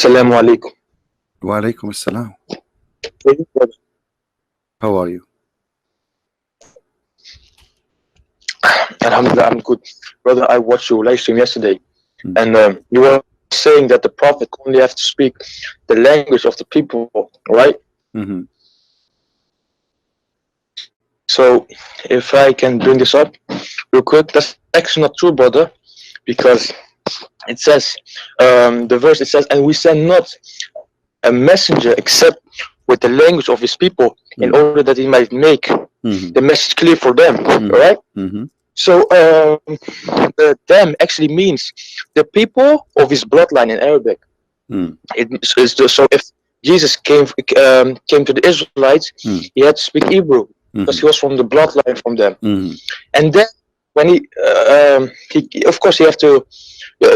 Assalamu alaikum. Wa alaikum assalam. How are you? Alhamdulillah, I'm good. Brother, I watched your live stream yesterday, Mm. and you were saying that the Prophet only have to speak the language of the people, right? Mm-hmm. So, if I can bring this up real quick, that's actually not true, brother, because it says, the verse, it says, and we send not a messenger except with the language of his people in order that he might make Mm-hmm. the message clear for them, Mhm. right? Mm-hmm. So them actually means the people of his bloodline in Arabic. Mm. So if Jesus came to the Israelites, Mm. he had to speak Hebrew because Mhm. he was from the bloodline from them. Mhm. And then when he of course he have to,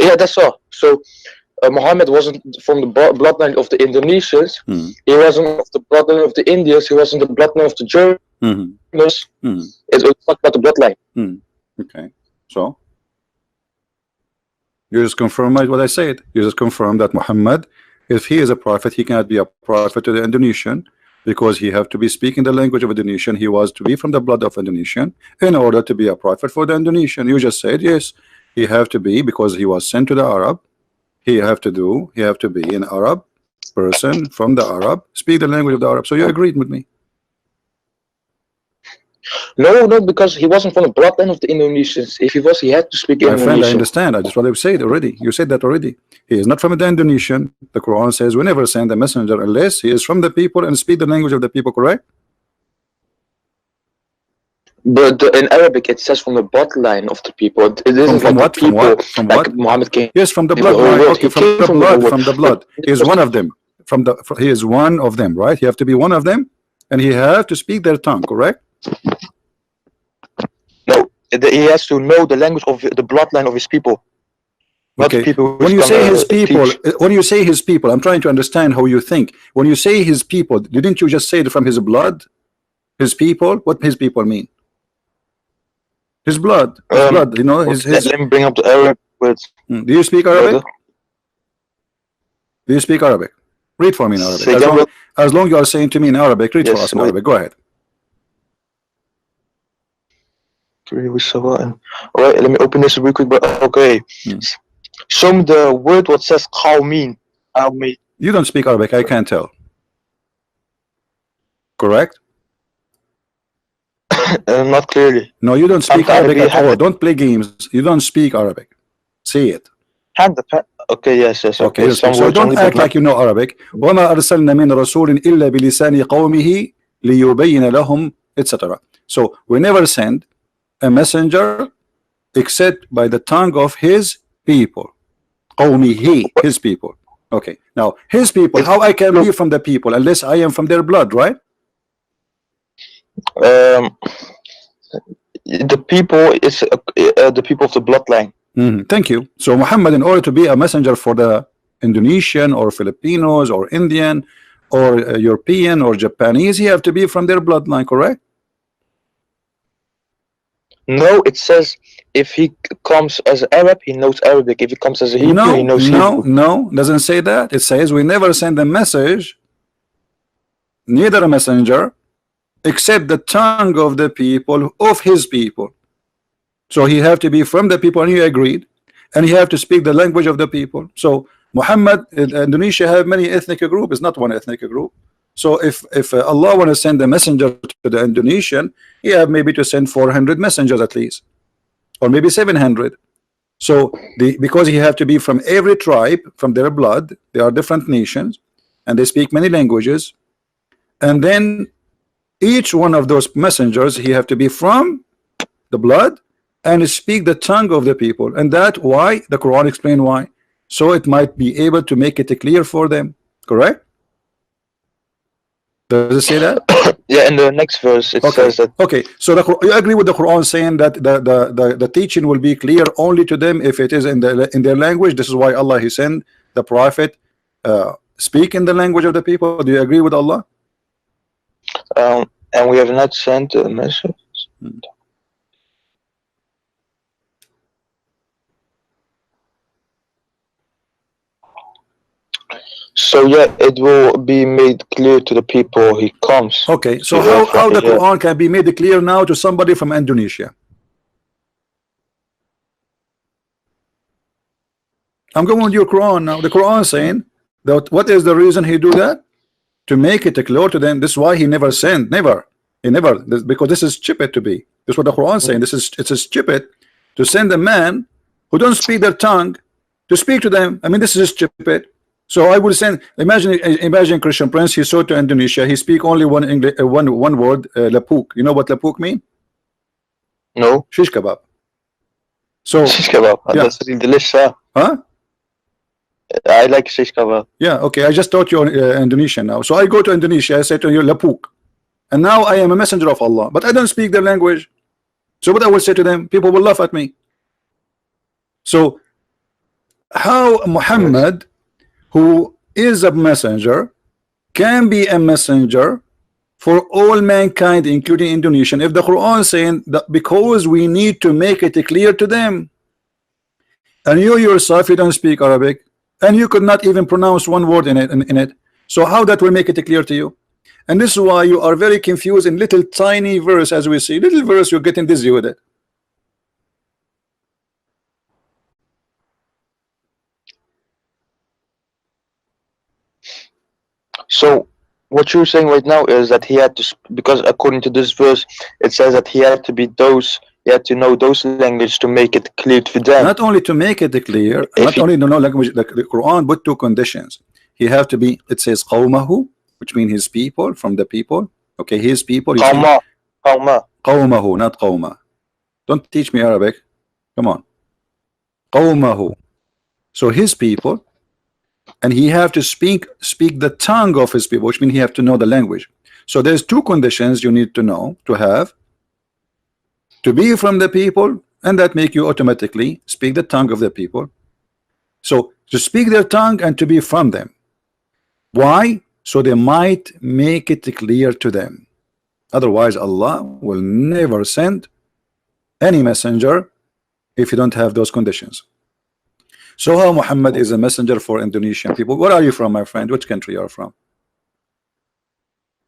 yeah, that's all. So Muhammad wasn't from the bloodline of the Indonesians. Mm. He wasn't of the bloodline of the Indians. He wasn't the bloodline of the Germans. Mhm. Mm. It's talk about the bloodline. Mm. Okay. So you just confirm what I said. You just confirm that Muhammad, if he is a prophet, he cannot be a prophet to the Indonesian because he have to be speaking the language of Indonesian. He was to be from the blood of Indonesian in order to be a prophet for the Indonesian. You just said yes. He have to be because he was sent to the Arab. He have to be an Arab person from the Arab, speak the language of the Arab. So you agreed with me. No, because he wasn't from the bloodline of the Indonesians. If he was, he had to speak My friend, I Indonesian. understand. I just what I said already. You said that already. He is not from the Indonesian. The Quran says we never send a messenger unless he is from the people and speak the language of the people, correct? But in Arabic, it says from the bloodline of the people. It isn't From like the what? From people, what? From like what? Muhammad came Yes, from the from the whole bloodline. world. Okay, He from came the from the whole blood. world. From the blood. He is one of them. He is one of them, right? You have to be one of them, and he have to speak their tongue, correct? No, he has to know the language of the bloodline of his people. Not the Okay. people When who's you say his gonna people, teach. I'm trying to understand how you think. When you say his people, didn't you just say it from his blood? His people? What his people mean? His blood. His blood. You know, Okay, let me bring up the Arab words. Do you speak Arabic? Do you speak Arabic? Read for me in Arabic. As long you are saying to me in Arabic, read for us in Arabic. Go ahead. Alright, let me open this real quick. But okay, show me the word what says qawmin. You don't speak Arabic, I can't tell. Correct? Not clearly. No, you don't speak Arabic at all. Don't play games. You don't speak Arabic. Say it. Okay, yes. Okay, so don't act like you know Arabic. وَمَا أَرْسَلْنَا مِنْ رَسُولٍ إِلَّا بِلِسَانِ قَوْمِهِ لِيُبَيِّنَ لَهُمْ etc. So we never send a messenger except by the tongue of his people. قَوْمِهِ, his people. Okay, now his people, how I can be from the people unless I am from their blood, right? The people is the people of the bloodline. Thank you. So Muhammad, in order to be a messenger for the Indonesian or Filipinos or Indian or European or Japanese, he have to be from their bloodline, correct? No, it says if he comes as Arab, he knows Arabic. If he comes as a Hebrew, he knows Hebrew. No, doesn't say that. It says we never send a message, neither a messenger, except the tongue of the people of his people. So he have to be from the people, and you agreed, and he have to speak the language of the people. So Muhammad, Indonesia have many ethnic groups. It's not one ethnic group. So if Allah want to send a messenger to the Indonesian, he have maybe to send 400 messengers at least, or maybe 700. So because he have to be from every tribe, from their blood, they are different nations, and they speak many languages, and then each one of those messengers he have to be from the blood and speak the tongue of the people, and that why the Quran explain why, so it might be able to make it clear for them, correct? Does it say that? Yeah, in the next verse it says that. Okay, so you agree with the Quran saying that the teaching will be clear only to them if it is in their language. This is why Allah he sent the prophet speak in the language of the people. Do you agree with Allah? And we have not sent a message. So yeah, it will be made clear to the people he comes. Okay, so to, how the yeah. Quran can be made clear now to somebody from Indonesia? I'm going with your Quran now. The Quran saying that what is the reason he do that? To make it clear to them. This is why he never sent, never. He never, because this is stupid to be. This is what the Quran is saying. This is, it's a stupid to send a man who don't speak their tongue to speak to them. I mean, this is stupid. So I will send. Imagine Christian Prince. He saw to Indonesia. He speak only one English, one word, lapuk. You know what lapuk mean? No. Shish kebab. So Shish kebab. Yeah. That's really delicious. Huh? I like shish kebab. Yeah. Okay. I just taught you Indonesian now. So I go to Indonesia. I say to you lapuk, and now I am a messenger of Allah, but I don't speak their language. So what I will say to them, people will laugh at me. So how Muhammad, who is a messenger, can be a messenger for all mankind, including Indonesian, if the Quran is saying that because we need to make it clear to them, and you yourself, you don't speak Arabic, and you could not even pronounce one word in it, so how that will make it clear to you? And this is why you are very confused in little tiny verse. As we see little verse, you're getting dizzy with it. So what you're saying right now is that he had to, because according to this verse, it says that he had to be those, he had to know those language to make it clear to them. Not only to make it clear, If not he- only to know language, the Quran put two conditions. He have to be, it says qawmahu, which means his people, from the people. Okay, his people. Qawma, qawma. Qawmahu, not qawma. Don't teach me Arabic. Come on. Qawmahu. So his people, and he have to speak the tongue of his people, which means he have to know the language. So there's two conditions you need to know, to have, to be from the people, and that make you automatically speak the tongue of the people. So to speak their tongue and to be from them. Why? So they might make it clear to them. Otherwise Allah will never send any messenger if you don't have those conditions. So how Muhammad is a messenger for Indonesian people? Where are you from, my friend? Which country you are from?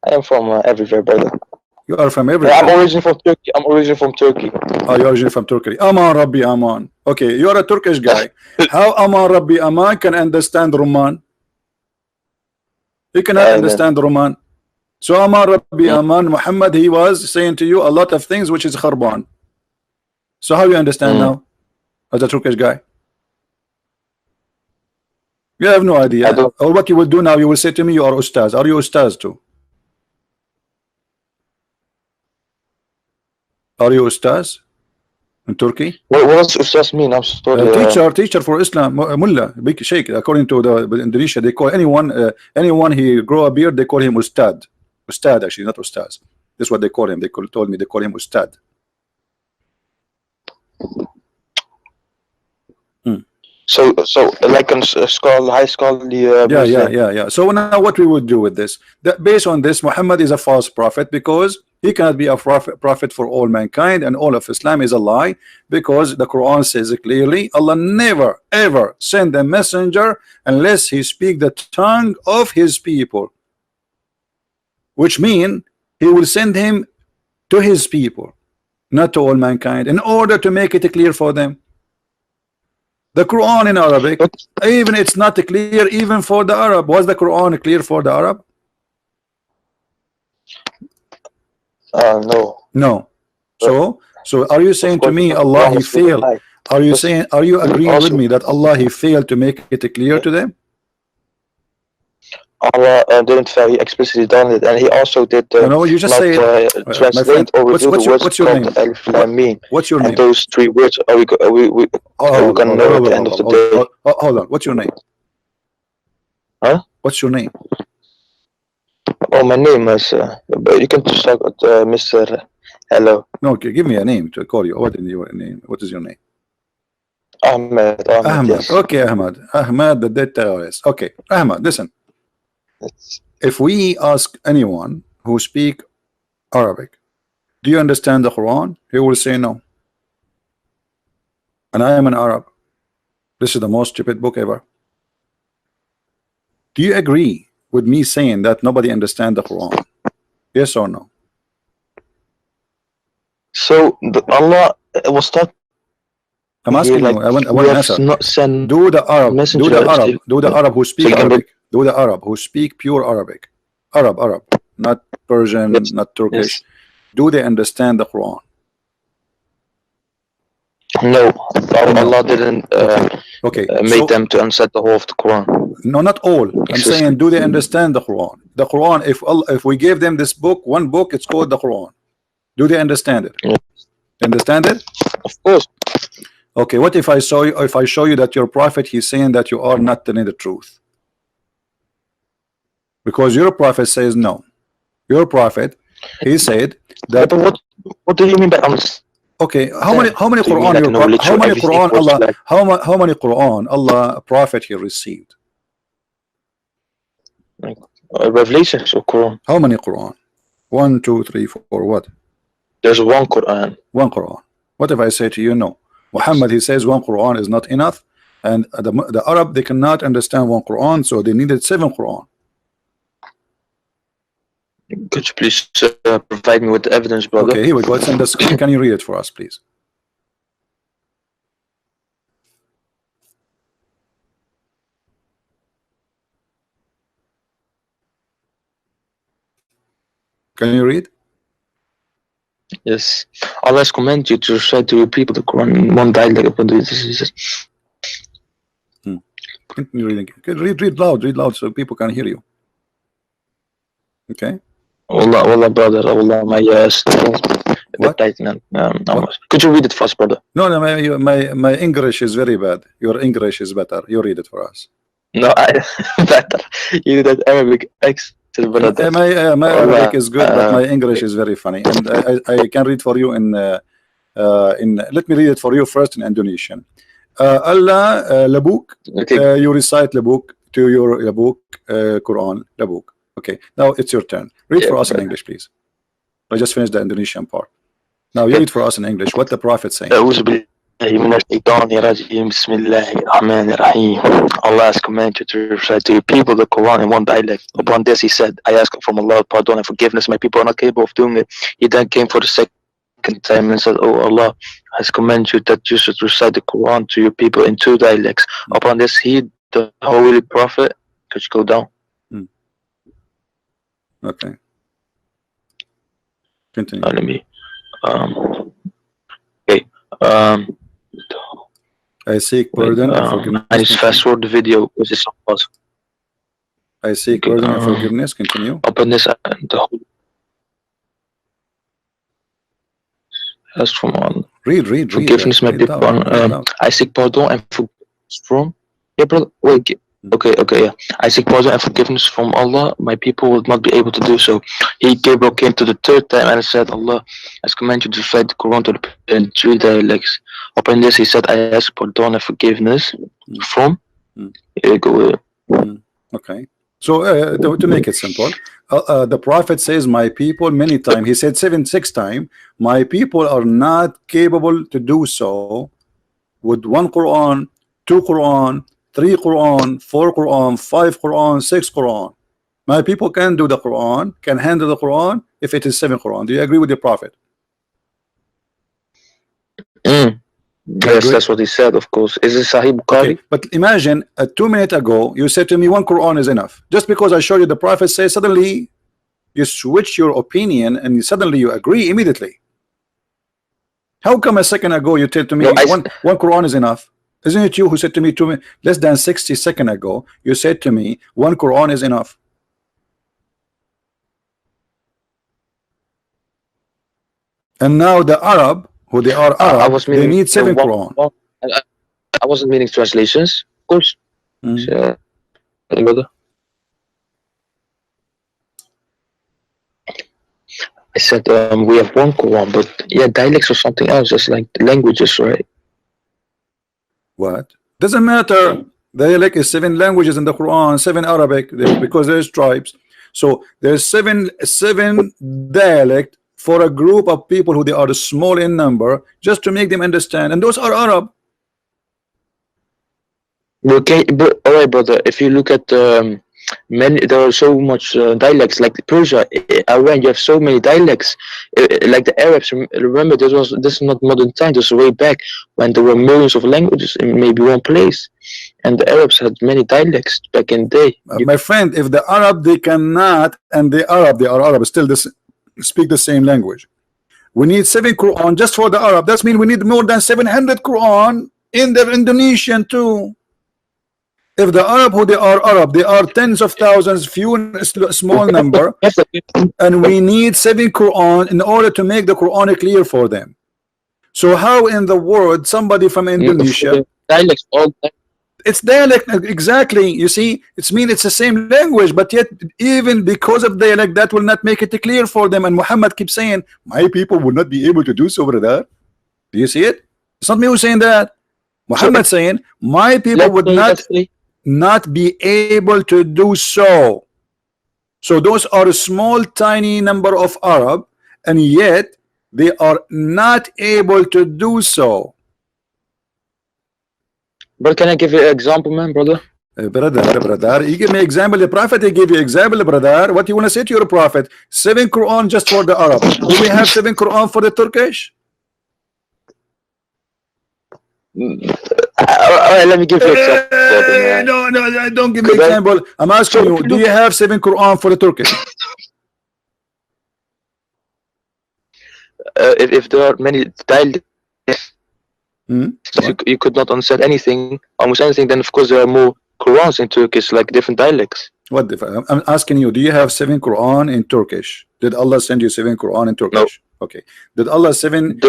I am from everywhere, brother. You are from Yeah, everywhere. I'm originally from Turkey. I'm originally from Turkey. Oh, you're originally from Turkey. Aman Rabbi Aman. Okay, you're a Turkish guy. How Aman Rabbi Aman can understand Roman? He cannot understand Roman. So Aman Rabbi Aman, Muhammad, he was saying to you a lot of things which is kharban. So how you understand now as a Turkish guy? You have no idea. Or what you will do now, you will say to me, you are ustaz. Are you ustaz too? Are you ustaz in Turkey? What does ustaz mean? I'm sorry. Teacher for Islam, mullah, big sheikh. According to the Indonesia, they call anyone he grow a beard, they call him ustad. Ustad, actually, not ustaz. This is what they call him. They told me they call him ustad. So like a high scholarly. Yeah. So now what we would do with this? That based on this, Muhammad is a false prophet because he cannot be a prophet for all mankind, and all of Islam is a lie, because the Quran says clearly Allah never ever send a messenger unless he speak the tongue of his people, which mean he will send him to his people, not to all mankind, in order to make it clear for them. The Quran in Arabic, even it's not clear even for the Arab. Was the Quran clear for the Arab? No. No. So are you saying to me Allah he failed? Are you saying, are you agreeing with me that Allah he failed to make it clear to them? Allah didn't fail. He explicitly done it, and he also did no, you just say translate or reveal the words what's your called name? Alif Lam Mim. What's your name? And those three words are we gonna know at the end of the day. Hold on. What's your name? Huh? What's your name? Oh, my name is. But you can just talk with Mr. Hello. No, okay, give me a name to call you. What is your name? What is your name? Ahmed. Yes. Okay, Ahmed. Ahmed, the dead terrorist. Okay, Ahmed, listen. If we ask anyone who speak Arabic, do you understand the Quran? He will say no. And I am an Arab. This is the most stupid book ever. Do you agree with me saying that nobody understands the Quran? Yes or no? So Allah was talking I'm here asking like you. I want we an have answer. not sent Do the Arab, do messengers. the Arab, do the Arab who So speak you can Arabic, do the Arab who speak pure Arabic, Arab, not Persian, Yes. not Turkish. Yes. Do they understand the Quran? No, No. Allah didn't Okay, make so them to understand the whole of the Quran. no, not all. I'm saying, do they understand the Quran? The Quran, if we gave them this book, one book, it's called the Quran. Do they understand it? Yeah. Understand it? Of course. Okay, what if I show you that your prophet, he's saying that you are not telling the truth? Because your prophet says no. Your prophet, he said that. But what do you mean by understand? Okay, how many Do you mean Quran like your knowledge how or many everything Quran was Allah like- how many Quran Allah prophet he received? Revelations or Quran? How many Quran? 1, 2, 3, 4. What? There's one Quran. One Quran. What if I say to you no? Muhammad, he says one Quran is not enough, and the Arab, they cannot understand one Quran, so they needed 7 Quran. Could you please provide me with the evidence, brother? Okay, here we go. It's in the screen. Can you read it for us, please? Can you read? Yes. Allah has commanded you to recite to your people the Quran in one dialect upon this. Continue reading. Okay, read loud so people can hear you. Okay. Allah, brother, Allah, my What? Could you read it for us, brother? No, my English is very bad. Your English is better. You read it for us. No, better. You did Arabic accent, brother. My Arabic is good, but my English is very funny, and I can read for you in. Let me read it for you first in Indonesian. Allah labuk. Okay. You recite labuk to your labuk Quran labuk. Okay, now it's your turn. Read for us in English, please. I just finished the Indonesian part. Now you read for us in English what the Prophet saying. Allah has commanded you to recite to your people the Quran in one dialect. Upon this he said, I ask from Allah pardon and forgiveness. My people are not capable of doing it. He then came for the second time and said, Oh, Allah has commanded you that you should recite the Quran to your people in 2 dialects. Upon this he, the Holy Prophet, could you go down? Okay. Continue. Let me. Okay. I seek pardon and forgiveness. I just fast forward the video because it's so fast. I seek pardon and forgiveness. Continue. Upon this, the whole. As from all. Read. Forgiveness, my people. I seek pardon and forgiveness from. Yeah, brother. Wait. Okay, yeah. I seek pardon and forgiveness from Allah. My people will not be able to do so. Gabriel came to the 3rd time and said, Allah has commanded you to recite the Quran in 3 dialects. Upon this, he said, I ask pardon and forgiveness from. Okay. So to make it simple, the Prophet says, my people, many times. He said 6 times. My people are not capable to do so with 1 Quran, 2 Quran, 3 Quran, 4 Quran, 5 Quran, 6 Quran. My people can do the Quran, can handle the Quran if it is 7 Quran. Do you agree with the Prophet? Yes, that's what he said, of course. Is it Sahih Bukhari? Okay, but imagine 2 minutes ago you said to me 1 Quran is enough. Just because I showed you the Prophet says, suddenly you switch your opinion and suddenly you agree immediately. How come a second ago you told to me one Quran is enough? Isn't it you who said to me less than 60 seconds ago, you said to me 1 Quran is enough? And now the Arab, who they are Arab, they need 7 Quran. I wasn't meaning translations, of course. Brother. I said we have 1 Quran, but yeah, dialects or something else, just like languages, right? What? Doesn't matter. Dialect is 7 languages in the Quran, 7 Arabic, because there's tribes. So there's 7 dialect for a group of people who they are small in number, just to make them understand, and those are Arab. Okay, but all right, brother. If you look at there are so much dialects like Persia, Iran. You have so many dialects. Like the Arabs. Remember, this is not modern time. This is way back when there were millions of languages in maybe one place, and the Arabs had many dialects back in the day. My friend, if the Arab they cannot, and they are Arab still speak the same language. We need 7 Quran just for the Arab. That means we need more than 700 Quran in the Indonesian too. If the Arab who they are tens of thousands, few small number, and we need 7 Quran in order to make the Quran clear for them. So how in the world somebody from Indonesia, dialects all it's dialect exactly, you see, it's the same language, but yet even because of dialect that will not make it clear for them. And Muhammad keeps saying my people will not be able to do so over there. Do you see it? It's not me who's saying that. Muhammad saying my people would not be able to do so. So those are a small tiny number of Arab, and yet they are not able to do so. But can I give you an example, man, brother? Brother, you give me example. The prophet, he give you example, brother. What you want to say to your prophet? 7 Quran just for the Arab. Do we have 7 Quran for the Turkish? Let me give you an example. No, don't give me example. I'm asking you, do you have 7 Quran for the Turkish? If there are many dialects, you could not understand anything, almost anything, then of course there are more Qurans in Turkish, like different dialects. What different? I'm asking you, do you have 7 Quran in Turkish? Did Allah send you 7 Quran in Turkish? No. Okay. Did Allah send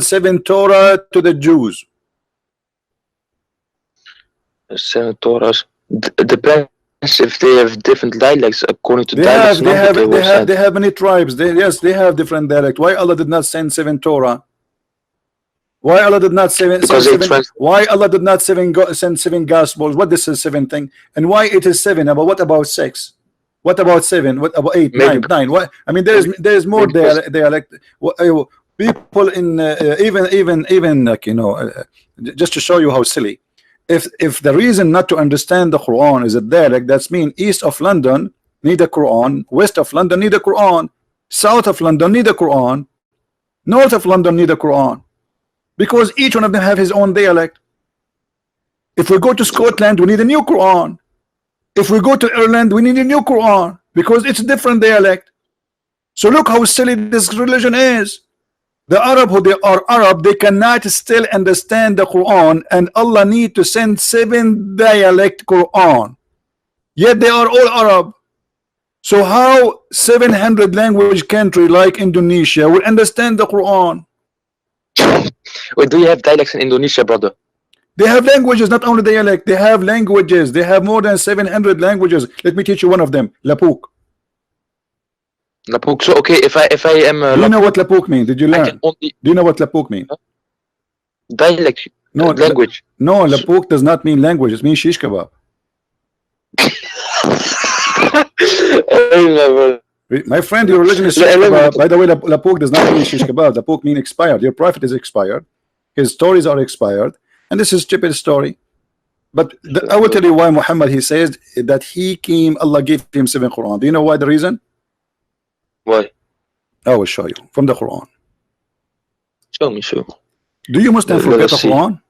7 Torah to the Jews? 7 Torahs depends if they have different dialects according to dialects. They have many tribes. Yes, they have different dialect. Why Allah did not send 7 Torah? Why Allah did not send 7? Why Allah did not send 7 gospels? What this is 7 thing? And why it is 7? But what about 6? What about 7? What about 8, 9? What? I mean, there is more dialect. People in even like, you know, just to show you how silly. If the reason not to understand the Quran is a dialect, that's mean east of London need a Quran, west of London need a Quran, south of London need a Quran, north of London need a Quran, because each one of them have his own dialect. If we go to Scotland, we need a new Quran. If we go to Ireland, we need a new Quran because it's a different dialect. So look how silly this religion is. The Arab who they are Arab, they cannot still understand the Quran, and Allah need to send 7 dialect Quran. Yet they are all Arab. So how 700 language country like Indonesia will understand the Quran? Wait, do you have dialects in Indonesia, brother? They have languages, not only dialect. They have languages. They have more than 700 languages. Let me teach you one of them. Lapuk. Lapuk. So okay, if I am. Do you know what Lapuk means? Did you learn? Do you know what Lapuk means? Dialect. No, language. No, Lapuk does not mean language. It means shish kebab. My friend, your religion is shish kebab. By the way, Lapuk does not mean shish kebab. Lapuk means expired. Your prophet is expired. His stories are expired. And this is stupid story. But I will tell you why Muhammad, he says that he came, Allah gave him 7 Quran. Do you know why the reason? Why? I will show you from the Quran. Show me, show. Do you Muslim forget the Quran?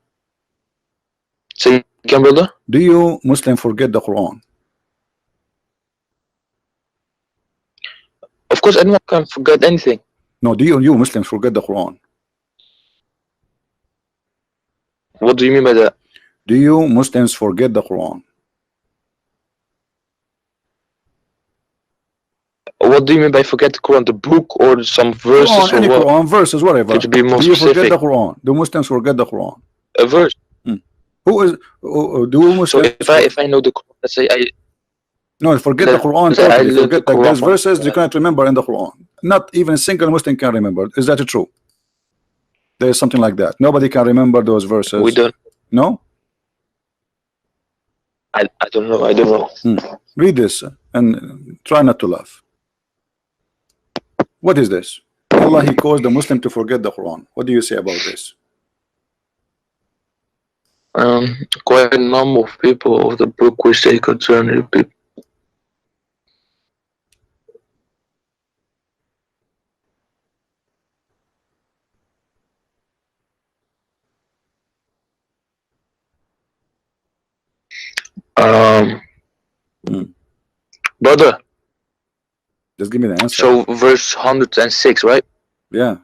Say again, brother? Do you Muslim forget the Quran? Of course, anyone can forget anything. No, do you Muslims forget the Quran? What do you mean by that? Do you Muslims forget the Quran? What do you mean by forget the Quran? The book or some verses? Quran, any or Quran verses, whatever. Could you be more do you specific? Forget the Quran? Do Muslims forget the Quran? A verse. Who is? Do Muslims? So if I know the Quran, let's say I. No, forget the Quran. Totally. Forget like there's verses you cannot remember in the Quran. Not even a single Muslim can remember. Is that true? There is something like that. Nobody can remember those verses. We don't. No. I don't know. I don't know. Read this and try not to laugh. What is this? Allah, he caused the Muslim to forget the Quran. What do you say about this? Quite a number of people of the book which they concerning the people. Hmm. Brother, Just give me the answer. so verse 106, right? Yeah,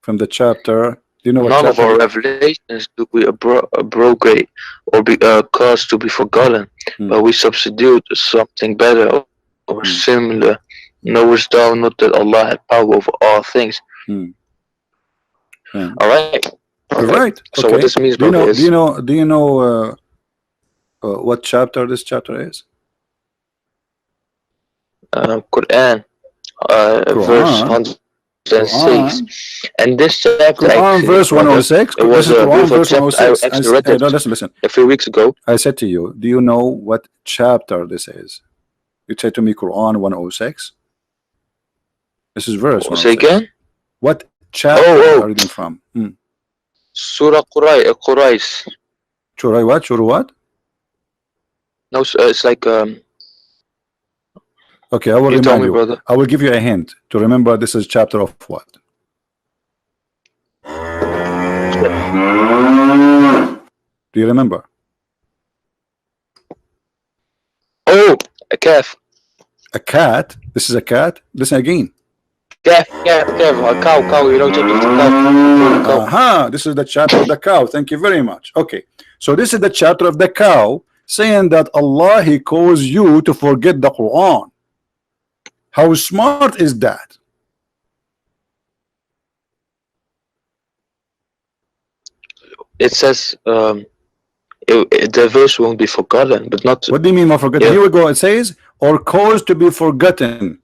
from the chapter. Do you know what None of chapter? our revelations do we abrogate or be cause to be forgotten, but we substitute something better or similar. Knowest thou not that Allah had power over all things? Yeah. All right. Right. So what this means, Do you brother, know? is Do you know what chapter this chapter is? Quran, verse 106, and this chapter Quran actually, verse brother, 106. it was This is a Quran beautiful verse chapter. I 106. actually read it Listen. a few weeks ago. I said to you, do you know what chapter this is? You said to me Quran 106. This is verse Say 106. again? What chapter are you reading from? Surah Quraysh. Surah what? Surah what? No, it's like Okay, I will you remind me, you. brother. I will give you a hint to remember. This is chapter of what? Do you remember? Oh, a calf. A cat? This is a cat? Listen again. Calf, a cow, you know, chapter of the cow. Aha, this is the chapter of the cow. Thank you very much. Okay, so this is the chapter of the cow saying that Allah, He calls you to forget the Quran. How smart is that? It says the verse won't be forgotten, but not. What do you mean by forgotten? Here we go. It says, or cause to be forgotten.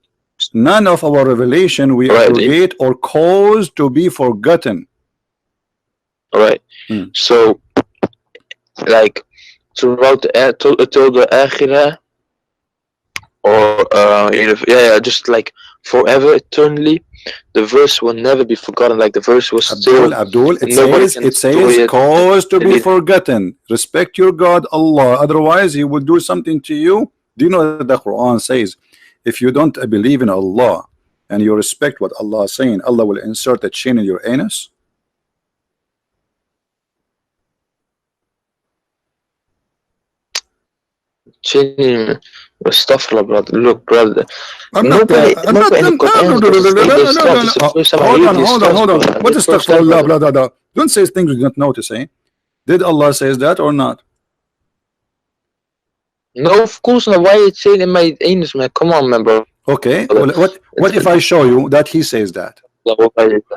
None of our revelation we abrogate or cause to be forgotten. All right. So, like throughout till the akhirah, or just like forever, eternally, the verse will never be forgotten. Like the verse was still. Abdul, it says cause to be forgotten. Respect your God Allah, otherwise He will do something to you. Do you know that the Quran says, if you don't believe in Allah and you respect what Allah is saying, Allah will insert a chain in your anus? Chain. Astaghfirullah, brother. Look, brother. I'm not. Hold on. What is astaghfirullah, brother? Don't say things you don't notice, eh? Did Allah says that or not? No, of course not. Why are you saying in my anus, man? Come on, man, bro. Okay. Well, what if I show you that He says that?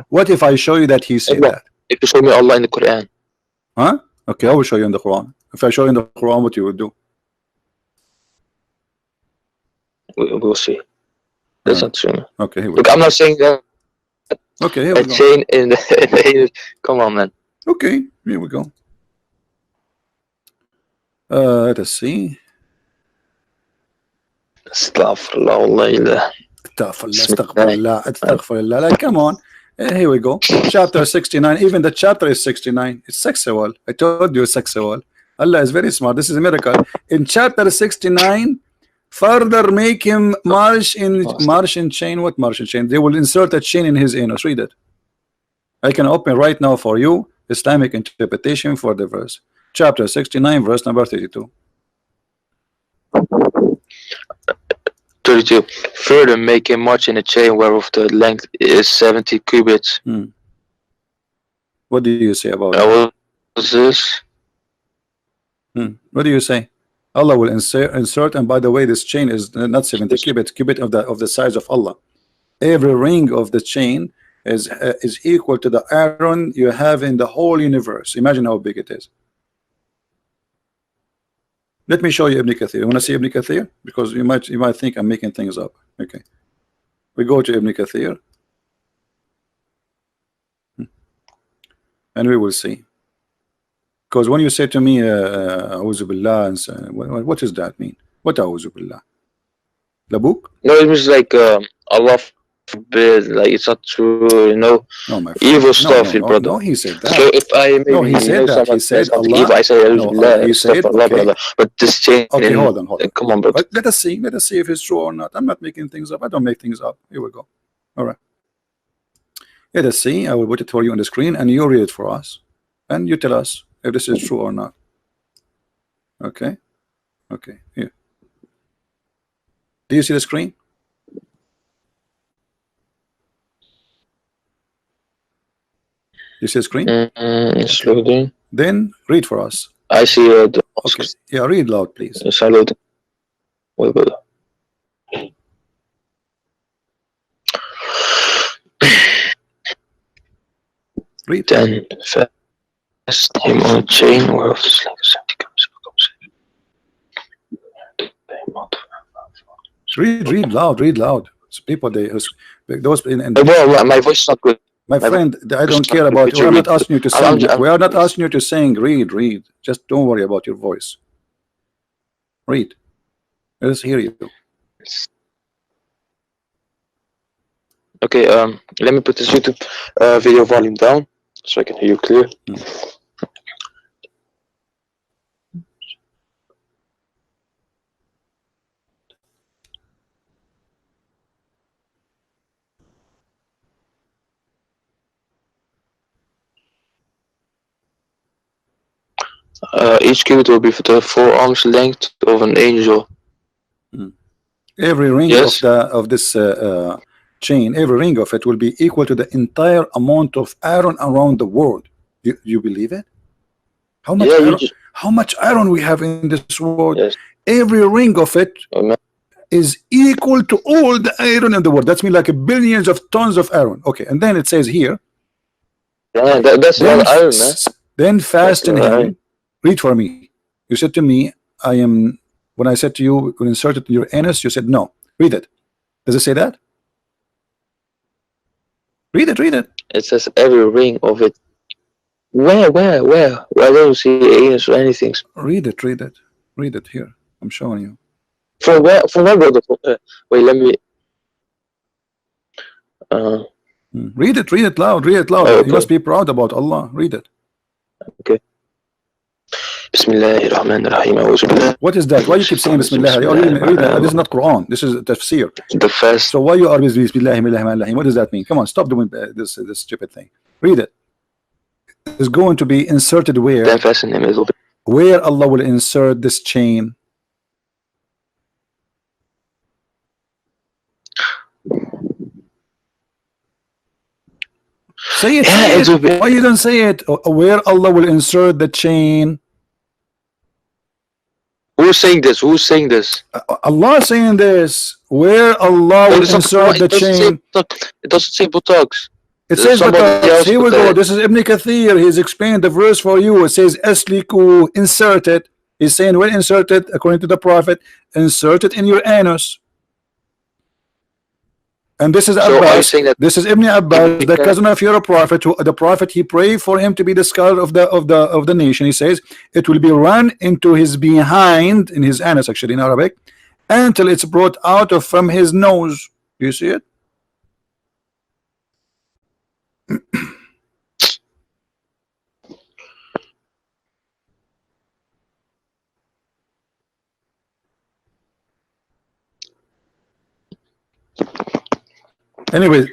What if I show you that He says that? If you show me Allah in the Quran. Huh? Okay, I will show you in the Quran. If I show you in the Quran, what you would do? We'll see. That's not true. Okay, here we Look, I'm not saying that. Okay, here we go. Chain in the anus. Come on, man. Okay, here we go. Let us see. Astaghfirullah. Astaghfirullah. Like, come on. Here we go. Chapter 69. Even the chapter is 69. It's sexual. I told you it's sexual. Allah is very smart. This is a miracle. In chapter 69, further make him march in chain. What march in chain? They will insert a chain in his anus. Read it. I can open right now for you Islamic interpretation for the verse. Chapter 69, verse number 32. 32. Further make him march in a chain whereof the length is 70 cubits. What do you say about that? What is this? What do you say? Allah will insert, and by the way, this chain is not 70 cubit of the size of Allah. Every ring of the chain is equal to the iron you have in the whole universe. Imagine how big it is. Let me show you Ibn Kathir. You want to see Ibn Kathir? Because you might think I'm making things up. Okay, we go to Ibn Kathir, and we will see. Because when you say to me, "A'udhu billah," and so, what does that mean? What A'udhu billah? The book? No, it was like Allah forbid, like it's not true, you know, No, my friend. evil No, stuff, no, no, brother. no. He said So that. if I No, maybe he said that. He someone said says something evil, Allah. I say No, Billah, he stuff said Allah, okay. brother. But this chain, Okay, hold on, hold on. come on, brother. Let us see. Let us see if it's true or not. I'm not making things up. I don't make things up. Here we go. All right. Let us see. I will put it for you on the screen, and you read it for us, and you tell us if this is true or not. Okay. Okay. Here. Do you see the screen? You see the screen? It's loading. Then read for us. I see the Okay. Yeah, read loud, please. it's loading. Wait, brother. Read. Then fast him on a chain whereof the sling is 70 comes. Read loud. Read loud. So people, those in Well, my voice is not good. my friend, I don't care about you. We're not asking you to sing. We are not asking you to sing. Read. Just don't worry about your voice. Read. Let us hear you. Okay, let me put this YouTube video volume down so I can hear you clear. Each cubit will be for the 4 arms length of an angel. Every ring Yes. of this chain, every ring of it will be equal to the entire amount of iron around the world. You believe it? How much Yeah, iron? How much iron we have in this world? Yes. Every ring of it Amen. is equal to all the iron in the world. That's mean like billions of tons of iron. Okay, and then it says here. Yeah, that's Then, not iron, man. then fasten That's not him. iron. Read for me. You said to me, I am. When I said to you, we'll insert it in your anus, you said no. Read it. Does it say that? Read it. Read it. It says every ring of it. Where? I don't see anus or anything. Read it. Read it. Read it here. I'm showing you. From where, brother? Wait, let me. Read it. Read it loud. Read it loud. Okay. You must be proud about Allah. Read it. Okay. Bismillahir Rahmanir Rahim. What is that? Why you keep saying Bismillah? You read that. This is not Quran. This is tafsir. The first. So why you are with Bismillah? What does that mean? Come on, stop doing this stupid thing. Read it. It's going to be inserted where? Then fasten him. Where Allah will insert this chain. Say it. Yeah, say it. Why you don't say it? Where Allah will insert the chain. Who's saying this? Who's saying this? Allah saying this. Where Allah will insert the chain. It doesn't say buttocks. It says buttocks. Here we go. This is Ibn Kathir. He's explained the verse for you. It says asliku, insert it. He's saying well, insert it according to the Prophet. Insert it in your anus. And this is Abbas. This is Ibn Abbas, the cousin of your Prophet. Who, the Prophet, he prayed for him to be the scholar of the nation. He says it will be run into his behind, in his anus, actually in Arabic, until it's brought out of from his nose. Do you see it? Anyway,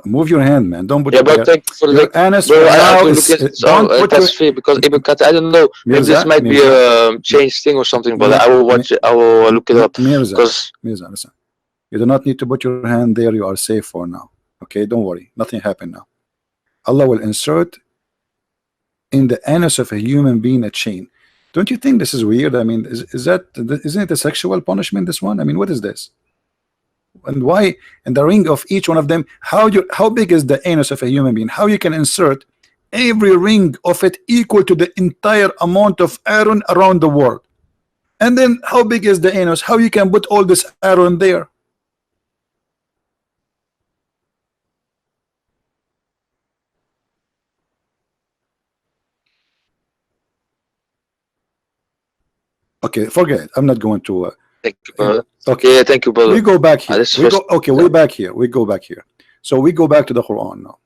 move your hand, man. Don't put it there. Thank for your anus don't put that's free because Ibn Kathir, I don't know. Maybe this might be a change thing or something, but I will watch it. I will look it up. Mirza, listen. You do not need to put your hand there. You are safe for now. Okay, don't worry. Nothing happened now. Allah will insert in the anus of a human being a chain. Don't you think this is weird? I mean, isn't it a sexual punishment? This one? I mean, what is this? And why? And the ring of each one of them, how big is the anus of a human being? How you can insert every ring of it equal to the entire amount of iron around the world? And then how big is the anus? How you can put all this iron there? Okay, forget it. I'm not going to Thank you, brother. Okay. Yeah, thank you, brother. We go back here. this We go, first- okay, we back here. We go back here. So we go back to the Quran now.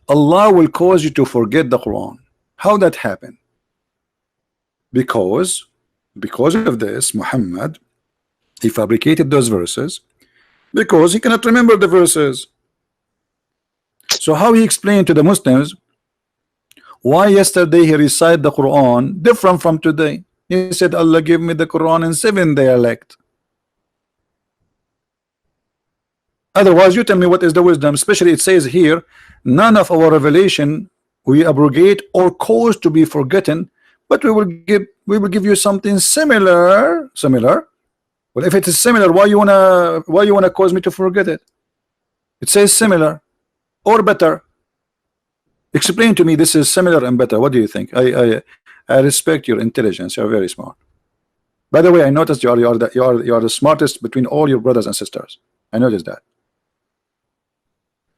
Allah will cause you to forget the Quran. How that happen? Because of this, Muhammad, he fabricated those verses because he cannot remember the verses. So how he explained to the Muslims why yesterday he recited the Quran different from today? He said, Allah give me the Quran in 7 dialect. Otherwise, you tell me what is the wisdom. Especially it says here, none of our revelation we abrogate or cause to be forgotten, but we will give you something similar. Well, if it is similar, why you wanna cause me to forget it? It says similar or better. Explain to me this is similar and better. What do you think? I respect your intelligence. You're very smart. By the way, I noticed you are the smartest between all your brothers and sisters. I noticed that.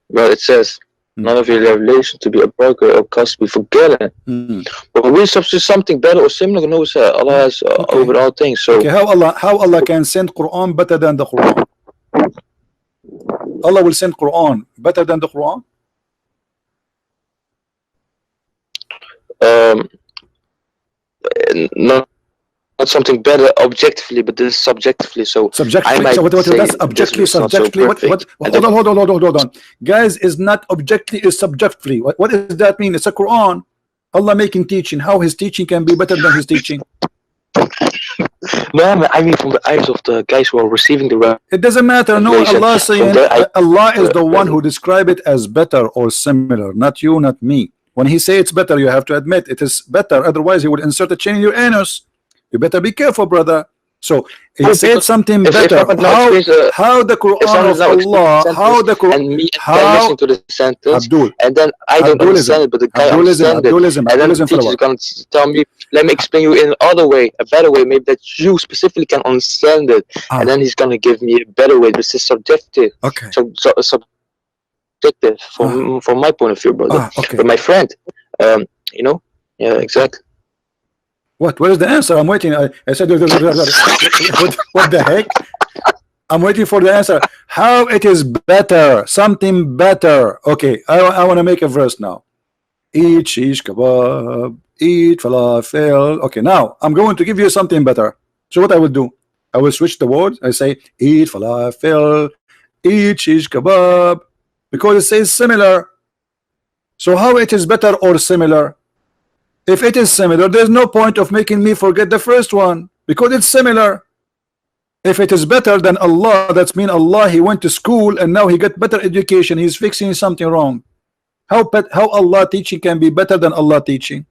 Well, it says none of your revelation to be a broker or cause to be forgotten. But we substitute something better or similar. No, Allah has over all things. So okay, how Allah can send Quran better than the Quran? Allah will send Quran better than the Quran? not something better objectively, but this is subjectively. So subjectively. I might So what say that's objectively, this is not so subjectively. perfect. Hold on. Guys, is not objectively, is subjectively. What does that mean? It's a Quran. Allah making teaching. How his teaching can be better than his teaching? No, I mean from the eyes of the guys who are receiving the It doesn't matter. No, revelation. Allah saying Allah is the one who describe it as better or similar, not you, not me. When he say it's better, you have to admit it is better. Otherwise, he will insert a chain in your anus. You better be careful, brother. So he said something better. How the Quran of Allah? How the Quran? And me How listen to the sentence, Abdul? and then I don't understand it, but the guy understands it. Abdulism, And then the teacher is going to tell me, let me explain you in another way, a better way, maybe that you specifically can understand it. And then he's going to give me a better way. This is subjective. Okay. So subjective from my point of view, brother. Okay. But my friend, you know, yeah, exactly. What is the answer? I'm waiting. I said, what the heck? I'm waiting for the answer. How it is better? Something better. Okay, I want to make a verse now. Eat shish kebab, eat falafel. Okay, now I'm going to give you something better. So what I will do? I will switch the words. I say eat falafel, eat shish kebab, because it says similar. So how it is better or similar? If it is similar, there's no point of making me forget the first one, because it's similar. If it is better than Allah, that's mean Allah, he went to school and now he got better education. He's fixing something wrong. How Allah teaching can be better than Allah teaching?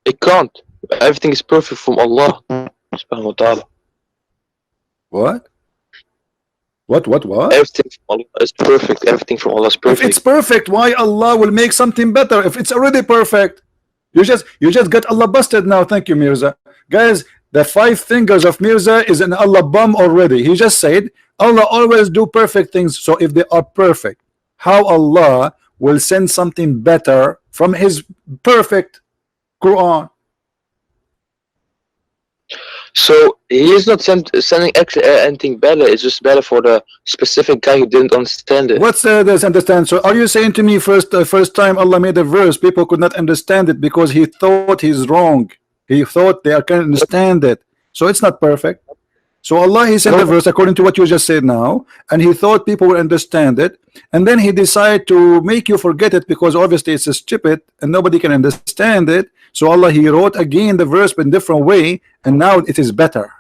It can't. Everything is perfect from Allah subhanahu wa ta'ala. What? Everything from Allah is perfect. Everything from Allah is perfect. If it's perfect, why Allah will make something better if it's already perfect? You just got Allah busted now. Thank you, Mirza. Guys, the 5 fingers of Mirza is an Allah bum already. He just said Allah always do perfect things. So if they are perfect, how Allah will send something better from his perfect Quran? So he is not sending anything better. It's just better for the specific guy who didn't understand it. What's this understand? So are you saying to me first time Allah made a verse, people could not understand it because he thought he's wrong. He thought they can understand it. So it's not perfect. So Allah, he sent the verse according to what you just said now, and he thought people will understand it, and then he decided to make you forget it because obviously it's stupid and nobody can understand it. So Allah, he wrote again the verse but in different way, and now it is better.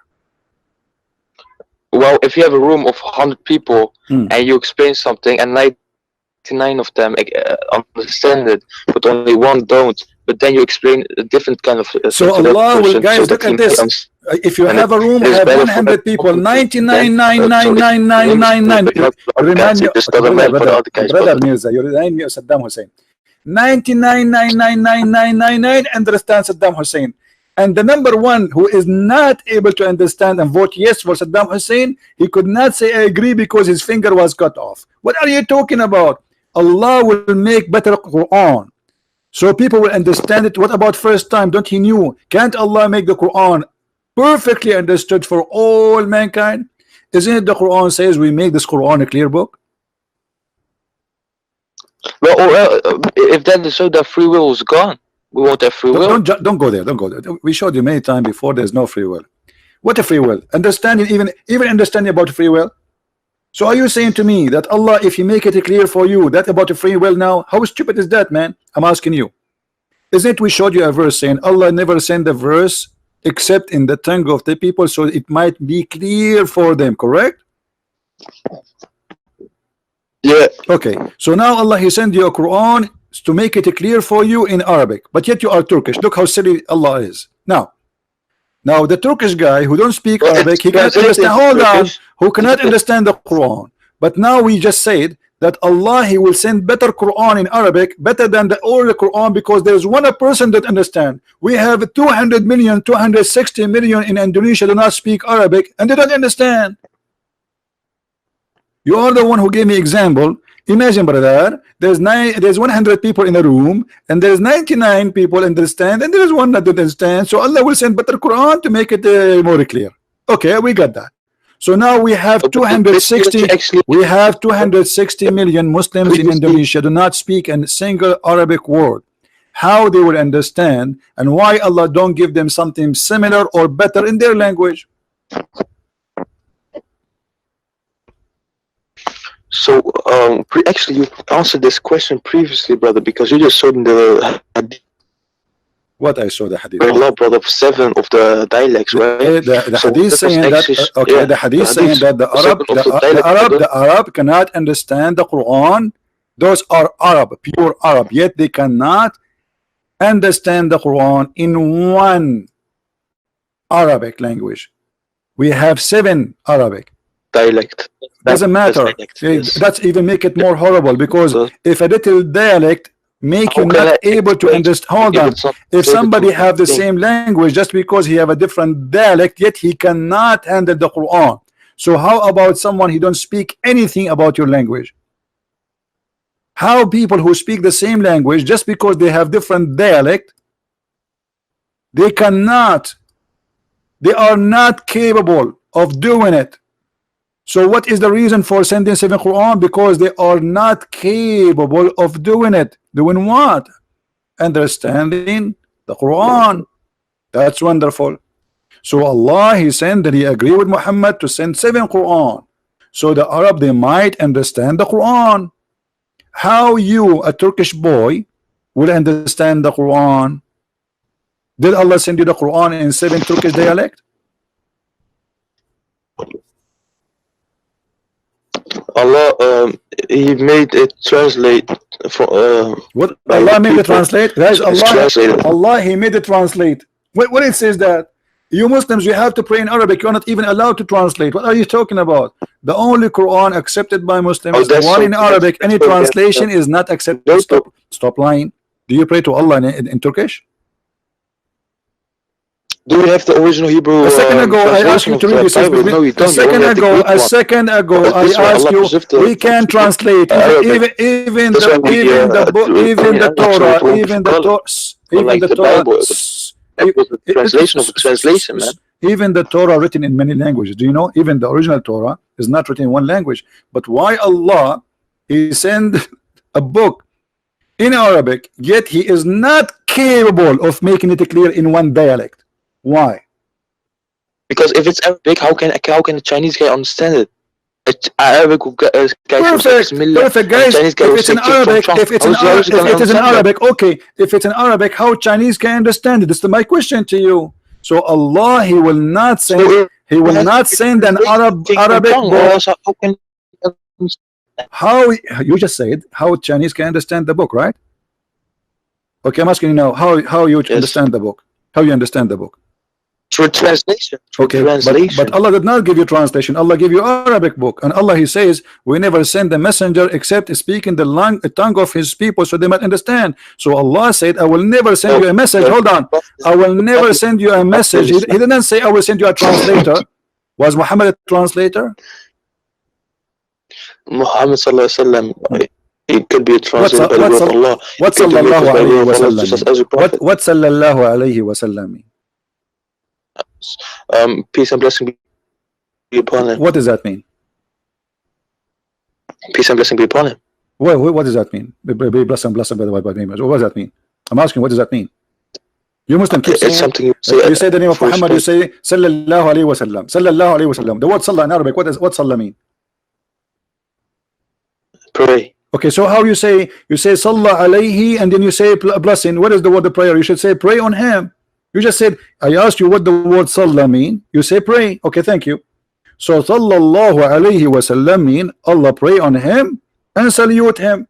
Well, if you have a room of 100 people and you explain something and 99 of them understand it, but only one don't, but then you explain a different kind of so Allah will, guys, look at this. If you have a room, have 100 people, 99.99999. Remind me, brother Mirza, you remind me of Saddam Hussein. 99.99999 understand Saddam Hussein, and the number one who is not able to understand and vote yes for Saddam Hussein, he could not say I agree because his finger was cut off. What are you talking about? Allah will make better Quran. so people will understand it. What about first time? Don't he knew? Can't Allah make the Quran perfectly understood for all mankind? Isn't it the Quran says we make this Quran a clear book? Well, if that is so, that free will is gone. We won't have free will. Don't go there. Don't go there. We showed you many times before. There's no free will. What a free will? Understanding, even understanding about free will. So are you saying to me that Allah, if He make it clear for you that about a free will now, how stupid is that, man? I'm asking you. Isn't it we showed you a verse saying Allah never sent a verse except in the tongue of the people so it might be clear for them, correct? Yeah. Okay. So now Allah He sent you a Quran to make it clear for you in Arabic, but yet you are Turkish. Look how silly Allah is. Now the Turkish guy who don't speak Arabic, he cannot understand. Hold on, who cannot understand the Quran. But now we just said that Allah He will send better Quran in Arabic, better than the older Quran, because there's one person that understand. We have 200 million, 260 million in Indonesia do not speak Arabic, and they don't understand. You are the one who gave me example. Imagine, brother, there's 100 people in a room, and there's 99 people understand, and there's one that doesn't understand. So Allah will send better Quran to make it more clear. Okay, we got that. So now we have 260. We have 260 million Muslims in Indonesia do not speak a single Arabic word. How they will understand, and why Allah don't give them something similar or better in their language? So, actually, you answered this question previously, brother, because you just showed the hadith. What I saw the hadith. Allah, brother, of 7 of the dialects, right? The So hadith that was saying that. actually- Okay, yeah, the hadith the saying hadith that the was Arab, seven of the dialect, the Arab cannot understand the Quran. Those are Arab, pure Arab. Yet they cannot understand the Quran in one Arabic language. We have 7 Arabic. dialect. Doesn't matter. Dialect, yes. That's even make it more horrible, because So- if a little dialect make you How can not I able to explain understand. Hold if on. it's not If able somebody to have the think? same language, just because he have a different dialect, yet he cannot handle the Quran. So how about someone who don't speak anything about your language? How people who speak the same language, just because they have different dialect, they are not capable of doing it. So what is the reason for sending 7 Quran? Because they are not capable of doing it. Doing what? Understanding the Quran. That's wonderful. So Allah He sent that He agreed with Muhammad to send 7 Quran. So the Arab, they might understand the Quran. How you, a Turkish boy, will understand the Quran? Did Allah send you the Quran in 7 Turkish dialect? Allah, He made it translate for. What by Allah the made it people. translate? Guys, It's translated. Allah He made it translate. When it says that you Muslims, you have to pray in Arabic, you're not even allowed to translate. What are you talking about? The only Quran accepted by Muslims is the that's one in something Arabic. that's Any so bad. translation is not accepted. Don't Stop lying. Do you pray to Allah in Turkish? Do we have the original Hebrew? A second ago, I asked you to read this. Bible? No, we A don't. We second only have the ago, Greek a one. second ago, But I this one, asked Allah you. preserved the- We can translate Arabic. even That's why the we, even the book, do it even in the English, so Torah, it won't be even the colored. Torah, even Like the the Torah. Bible, that was the translation of the translation, man. Even the Torah written in many languages. Do you know? Even the original Torah is not written in one language. But why Allah He send a book in Arabic, yet He is not capable of making it clear in one dialect? Why? Because if it's Arabic, how can a Chinese guy understand it? Arabic guy Perfect, guys. If it's in Arabic, okay. If it's in Arabic, how Chinese can understand it? This is my question to you. So Allah, He will not send. He will not send an Arabic book. How you just said how Chinese can understand the book, right? Okay, I'm asking you now. How you understand the book? How you understand the book? Through translation. Okay, but Allah did not give you translation. Allah gave you Arabic book, and Allah He says we never send a messenger except speaking the tongue of His people so they might understand. So Allah said, I will never send you a message. Hold on, I will never send you a message. He didn't say I will send you a translator. Was Muhammad a translator? Muhammad sallallahu alaihi wasallam, It could be translated by the word of Allah. What It could be sallallahu translated by the alayhi word wa of Allah, just sallam? as a prophet. What sallallahu alayhi wa sallam mean? Peace and blessing be upon him. What does that mean? Peace and blessing be upon him. What does that mean? Be blessed by the white name. What does that mean? I'm asking, what does that mean? You Muslim keep saying, It's something you say. you say the name of Muhammad, you say sallallahu alayhi wa sallam. Sallallahu alayhi wa sallam. The word sallah in Arabic, what sallah mean? Pray. Okay, so how you say sallah alayhi and then you say blessing? What is the word of prayer? You should say pray on him. You just said, I asked you what the word sallah mean. You say pray. Okay, thank you. So sallallahu alayhi wa sallam mean Allah pray on him and salute him.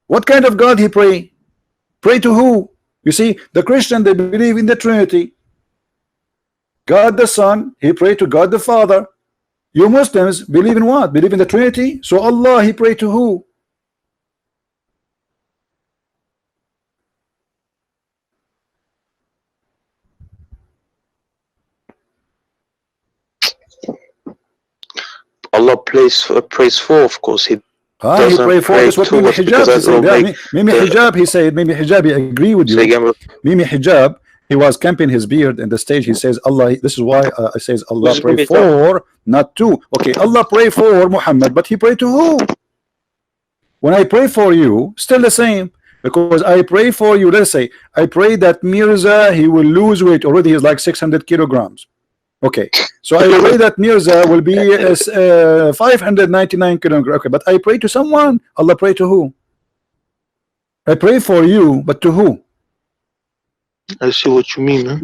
What kind of God he pray? Pray to who? You see, the Christian, they believe in the Trinity. God the Son, he pray to God the Father. You Muslims believe in what? Believe in the Trinity. So Allah, he pray to who? Allah prays for, of course. He He pray for. pray That's what to Mimi us Hijab because he that said. will Yeah, make Mimi the- Hijab, he said. Mimi Hijab, he agree with Say you. again, Mimi Hijab, he was camping his beard in the stage. He says, Allah, this is why it says Allah Who's pray Mimi for, not to. Okay, Allah pray for Muhammad, but he pray to who? When I pray for you, still the same. Because I pray for you, let's say, I pray that Mirza, he will lose weight. Already he's like 600 kilograms. Okay, so I pray that Mirza will be 599 kilograms. Okay, but I pray to someone. Allah pray to who? I pray for you, but to who? I see what you mean, huh?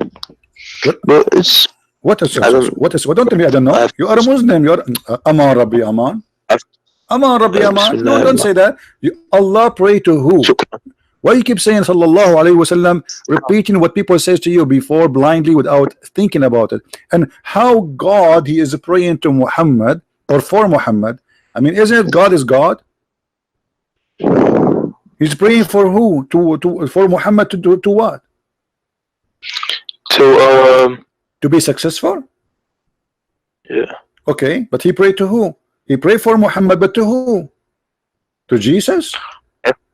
What? But it's What is I don't- what is what? Don't tell me I don't know. I've- You are a Muslim. You are Aman Rabbi Aman. I've- Aman Rabbi Aman. No, Bismillah. don't say that. Allah pray to who? shukran. Why you keep saying sallallahu alayhi wasallam, repeating what people says to you before blindly without thinking about it? And how God he is praying to Muhammad or for Muhammad? I mean, isn't it God is God? He's praying for who? For Muhammad to what? To be successful? Yeah. Okay, but he prayed to who? He prayed for Muhammad, but to who? To Jesus?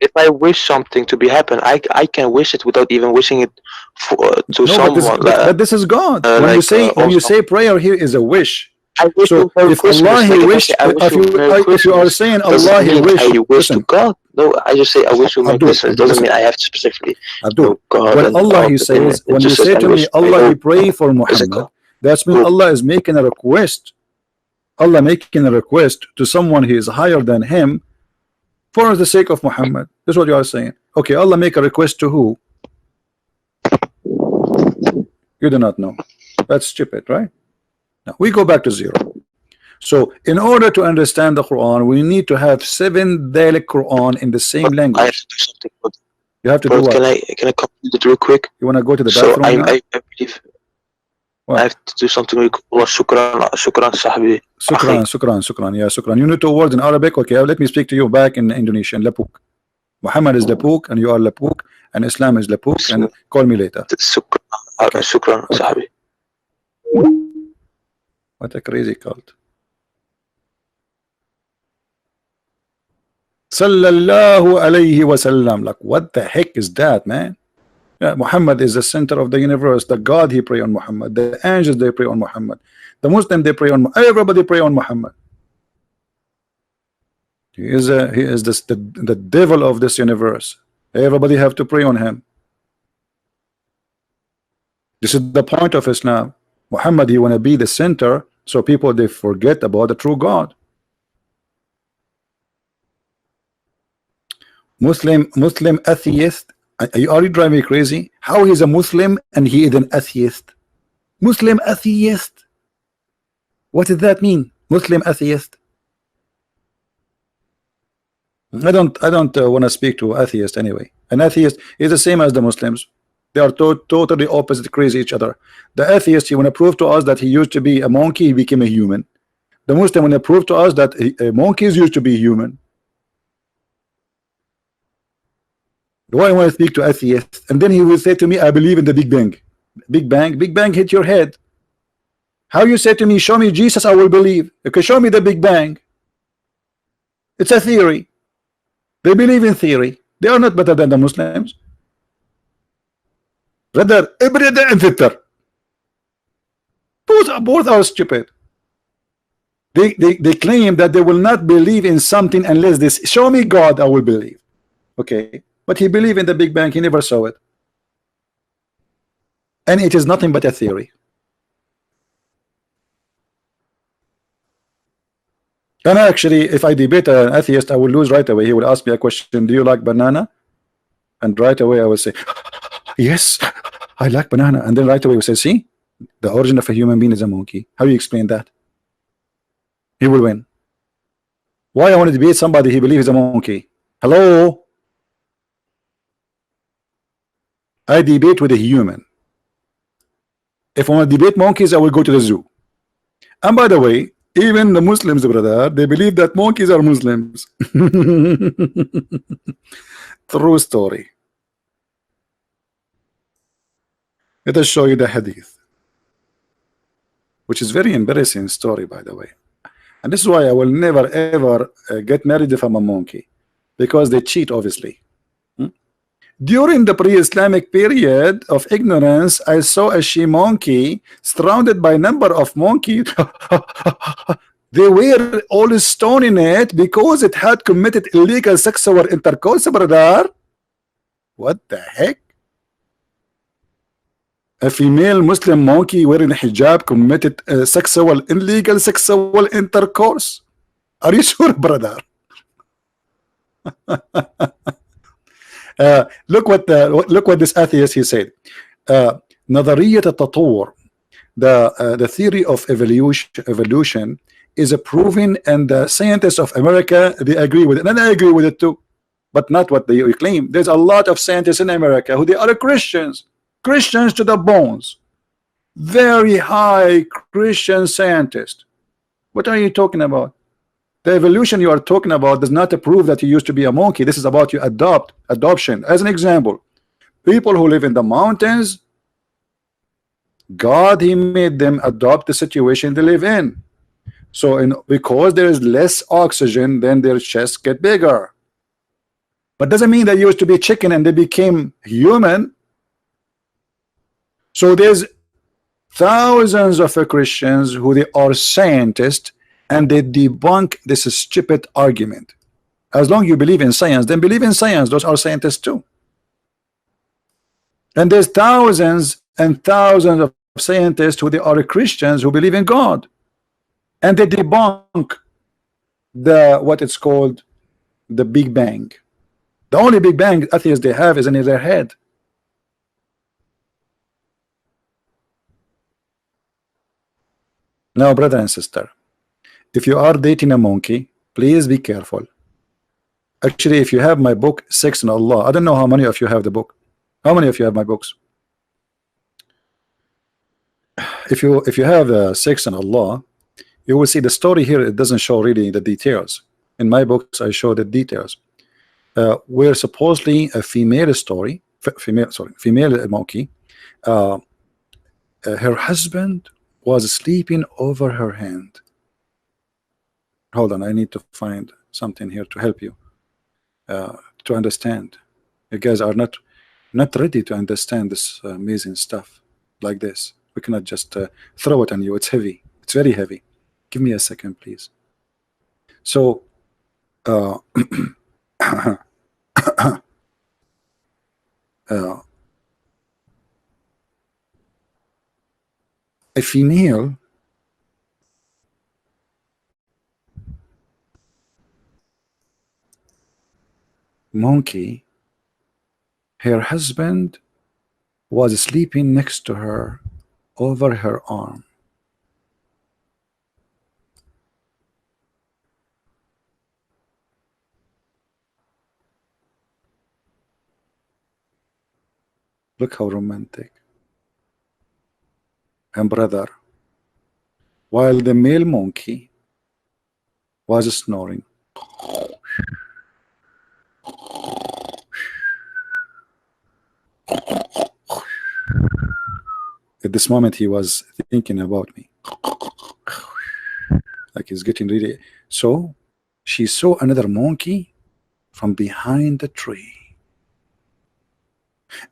If I wish something to be happen, I can wish it without even wishing it for to No, someone. but this is God. When you also- say prayer here is a wish. I wish So you Merry if Christmas. Allah he Like, wished, I wish you Merry if you are Christmas, saying doesn't Allah he mean wish, I wish listen, to God. No, I just say I wish you Merry Abdul, Christmas. It Abdul, doesn't listen. mean I have to specifically Abdul, know God. when and Allah all he the says, thing. when It you just says, say I to me wish my Allah he own pray for Muhammad, physical. that means Allah is making a request. Allah making a request to someone he is higher than him for the sake of Muhammad. That's what you are saying. Okay, Allah make a request to who? You do not know. That's stupid, right? Now we go back to zero. So in order to understand the Quran, we need to have 7 Dalek Quran in the same But I have language. to do something. But You have to do what? can I complete it real quick? You want to go to the So bathroom now? I believe What? I have to do something real quick. Allah, shukran, sahbi. Shukran. Yeah, shukran. You know 2 words in Arabic. Okay, let me speak to you back in Indonesian. Lapuk. Muhammad is Lapuk, and you are Lapuk, and Islam is Lapuk, and call me later. Shukran, sahbi. What a crazy cult. Sallallahu alayhi wasallam. Like, what the heck is that, man? Yeah, Muhammad is the center of the universe. The God he pray on Muhammad. The angels they pray on Muhammad. The Muslim they pray on. Everybody pray on Muhammad. He is the devil of this universe. Everybody have to pray on him. This is the point of Islam. Muhammad, he want to be the center, so people they forget about the true God. Muslim atheist. Are you driving me crazy? How he's a Muslim and he is an atheist? Muslim atheist. What does that mean? Muslim atheist. I don't want to speak to atheist anyway. An atheist is the same as the Muslims. They are totally opposite, crazy each other. The atheist, he want to prove to us that he used to be a monkey, he became a human. The Muslim want to prove to us that monkeys used to be human. Do I want to speak to atheist? And then he will say to me, I believe in the Big Bang. Big Bang hit your head. How you say to me, show me Jesus, I will believe. Okay, show me the Big Bang. It's a theory. They believe in theory. They are not better than the Muslims. Rather, Ibrida and Fitter. Both are stupid. They claim that they will not believe in something unless this show me God, I will believe. Okay, but he believed in the Big Bang, he never saw it. And it is nothing but a theory. And actually, if I debate an atheist, I will lose right away. He will ask me a question, do you like banana? And right away I will say, yes, I like banana. And then right away we say, see, the origin of a human being is a monkey. How do you explain that? He will win. Why I want to debate somebody he believes is a monkey? Hello? I debate with a human. If I want to debate monkeys, I will go to the zoo. And by the way, even the Muslims, brother, they believe that monkeys are Muslims. True story. Let us show you the hadith, which is very embarrassing story, by the way. And this is why I will never ever get married if I'm a monkey, because they cheat, obviously. During the pre-Islamic period of ignorance, I saw a she monkey surrounded by a number of monkeys. They were all stoning it because it had committed illegal sexual intercourse, brother. What the heck? A female Muslim monkey wearing a hijab committed illegal sexual intercourse. Are you sure, brother? Look what this atheist he said. نظرية التطور, the theory of evolution is proven, and the scientists of America, they agree with it, and I agree with it too, but not what they claim. There's a lot of scientists in America who they are Christians to the bones, very high Christian scientists. What are you talking about? The evolution you are talking about does not prove that you used to be a monkey. This is about you adoption. As an example, people who live in the mountains, God, he made them adopt the situation they live in. So because there is less oxygen, then their chests get bigger. But doesn't mean they used to be chicken and they became human. So there's thousands of Christians who they are scientists, and they debunk this stupid argument. As long as you believe in science, then believe in science. Those are scientists too. And there's thousands and thousands of scientists who they are Christians who believe in God, and they debunk what it's called the Big Bang. The only Big Bang atheists they have is in their head. Now, brother and sister, if you are dating a monkey, please be careful. Actually, if you have my book, Sex and Allah, I don't know how many of you have the book. How many of you have my books? If you have Sex and Allah, you will see the story here. It doesn't show really the details. In my books, I show the details. Where supposedly a female monkey, her husband was sleeping over her hand. Hold on, I need to find something here to help you to understand. You guys are not ready to understand this amazing stuff like this. We cannot just throw it on you. It's heavy. It's very heavy. Give me a second, please. So a female monkey, her husband was sleeping next to her over her arm. Look how romantic. And brother, while the male monkey was snoring, at this moment he was thinking about me, like he's getting ready. So she saw another monkey from behind the tree.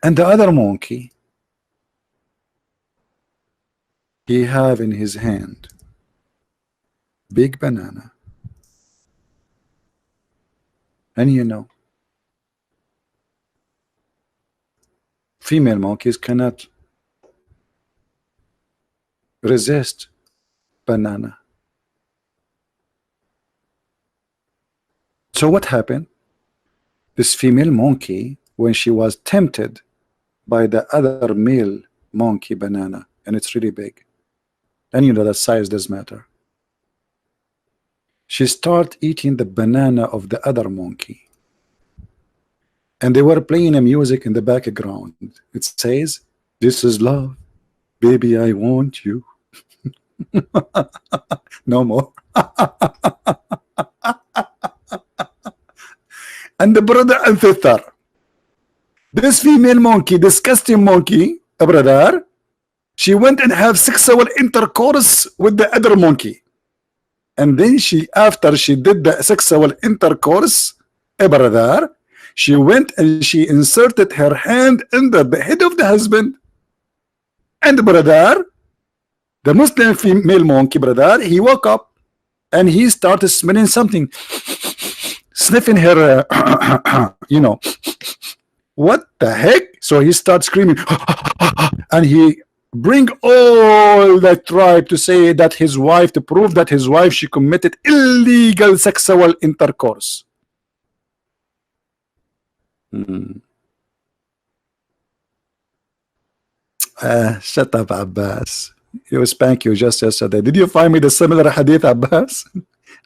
And the other monkey, he have in his hand big banana. And you know, female monkeys cannot resist banana. So what happened? This female monkey, when she was tempted by the other male monkey banana, and it's really big, and you know that size does matter, she started eating the banana of the other monkey, and they were playing a music in the background. It says, "This is love, baby, I want you." No more. And the brother and sister, this female monkey, disgusting monkey, brother, she went and have sexual intercourse with the other monkey. And then after she did the sexual intercourse, brother, she went and she inserted her hand under the head of the husband. And brother, the Muslim female monkey, brother, he woke up and he started smelling something, sniffing her, you know, what the heck? So he starts screaming, and he bring all the tribe to say that his wife, to prove that his wife, she committed illegal sexual intercourse. Shut up, Abbas. He was spank you just yesterday. Did you find me the similar hadith, Abbas?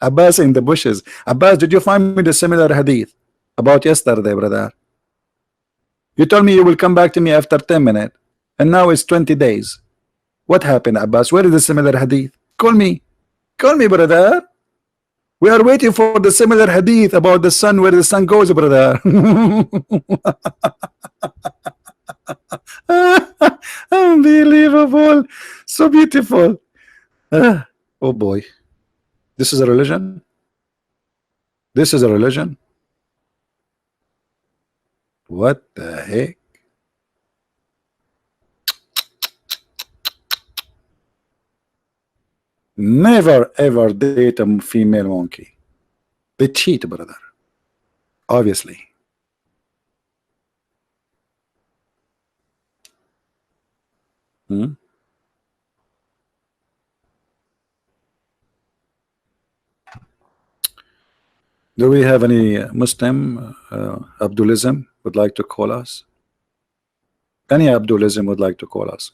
Abbas in the bushes. Abbas, did you find me the similar hadith about yesterday, brother? You told me you will come back to me after 10 minutes, and now it's 20 days. What happened, Abbas? Where is the similar hadith? Call me, brother. We are waiting for the similar hadith about the sun, where the sun goes, brother. Unbelievable, so beautiful. Oh boy, this is a religion. This is a religion. What the heck? Never ever date a female monkey. They cheat, brother. Obviously. Do we have any Muslim Abdulism would like to call us? Any Abdulism would like to call us?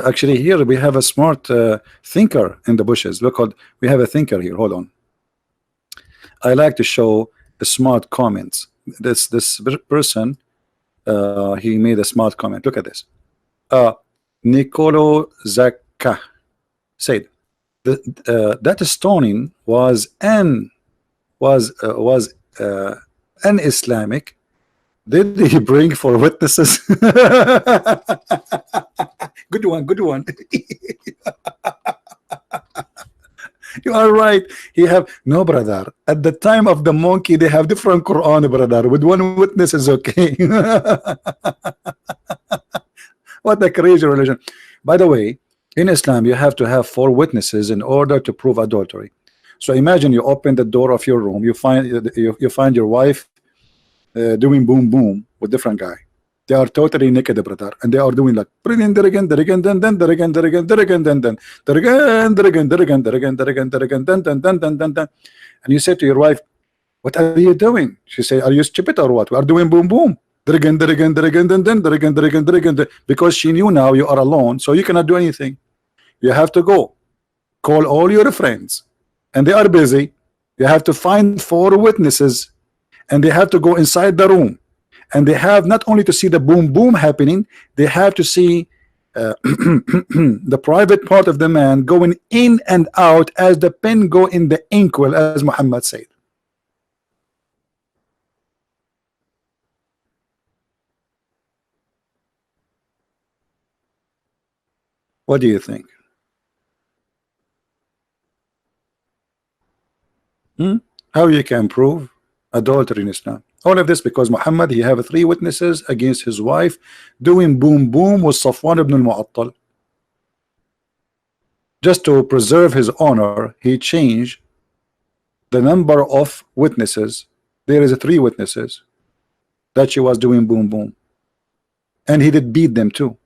Actually, here we have a smart thinker in the bushes. Look, we have a thinker here. Hold on. I like to show the smart comments. This person, he made a smart comment. Look at this. Nicolo Zacca said that stoning was un-Islamic. Did he bring for witnesses? Good one, good one. You are right. He have no, brother. At the time of the monkey, they have different Quran, brother. With one witness is okay. What a crazy religion. By the way, in Islam, you have to have 4 witnesses in order to prove adultery. So imagine you open the door of your room, you find your wife doing boom boom with different guy. They are totally naked, brother, and they are doing like and you say to your wife, what are you doing? She say, are you stupid or what? We are doing boom boom. Because she knew now you are alone, so you cannot do anything. You have to go call all your friends, and they are busy. You have to find 4 witnesses, and they have to go inside the room, and they have not only to see the boom boom happening, they have to see the private part of the man going in and out as the pen go in the inkwell, as Muhammad said. What do you think? How you can prove adultery in Islam? All of this because Muhammad, he have 3 witnesses against his wife doing boom boom with Safwan ibn al-Mu'attal. Just to preserve his honor, he changed the number of witnesses. There is 3 witnesses that she was doing boom boom, and he did beat them too.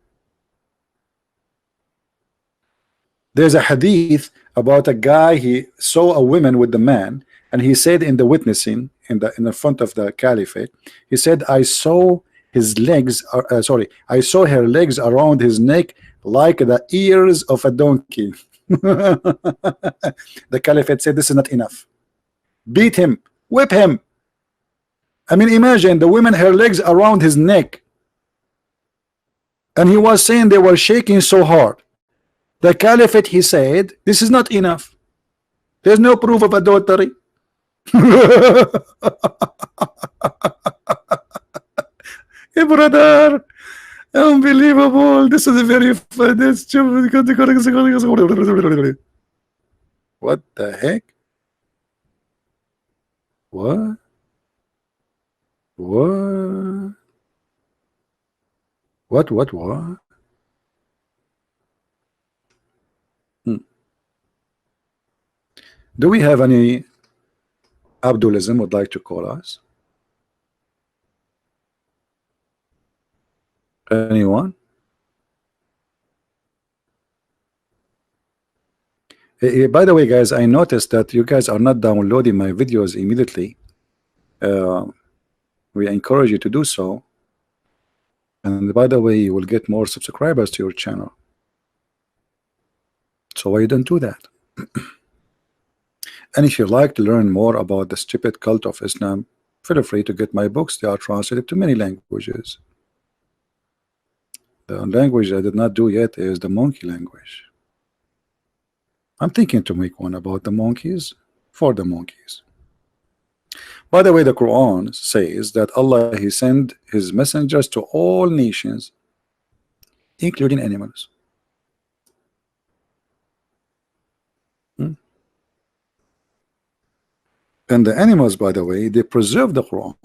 There's a hadith about a guy, he saw a woman with the man, and he said in the witnessing in the front of the caliphate, he said, I saw his legs sorry, I saw her legs around his neck like the ears of a donkey. The caliphate said, this is not enough, beat him, whip him. I mean, imagine the woman, her legs around his neck, and he was saying they were shaking so hard. The caliphate, he said, this is not enough, there's no proof of adultery. Hey brother, unbelievable. This is a very what the heck? What? What? Do we have any Abdulism would like to call us? Anyone? By the way, guys, I noticed that you guys are not downloading my videos immediately. We encourage you to do so. And by the way, you will get more subscribers to your channel. So why you don't do that? And if you like to learn more about the stupid cult of Islam, feel free to get my books. They are translated to many languages. The language I did not do yet is the monkey language. I'm thinking to make one about the monkeys for the monkeys. By the way, the Quran says that Allah, he sent his messengers to all nations, including animals. And the animals, by the way, they preserve the Quran,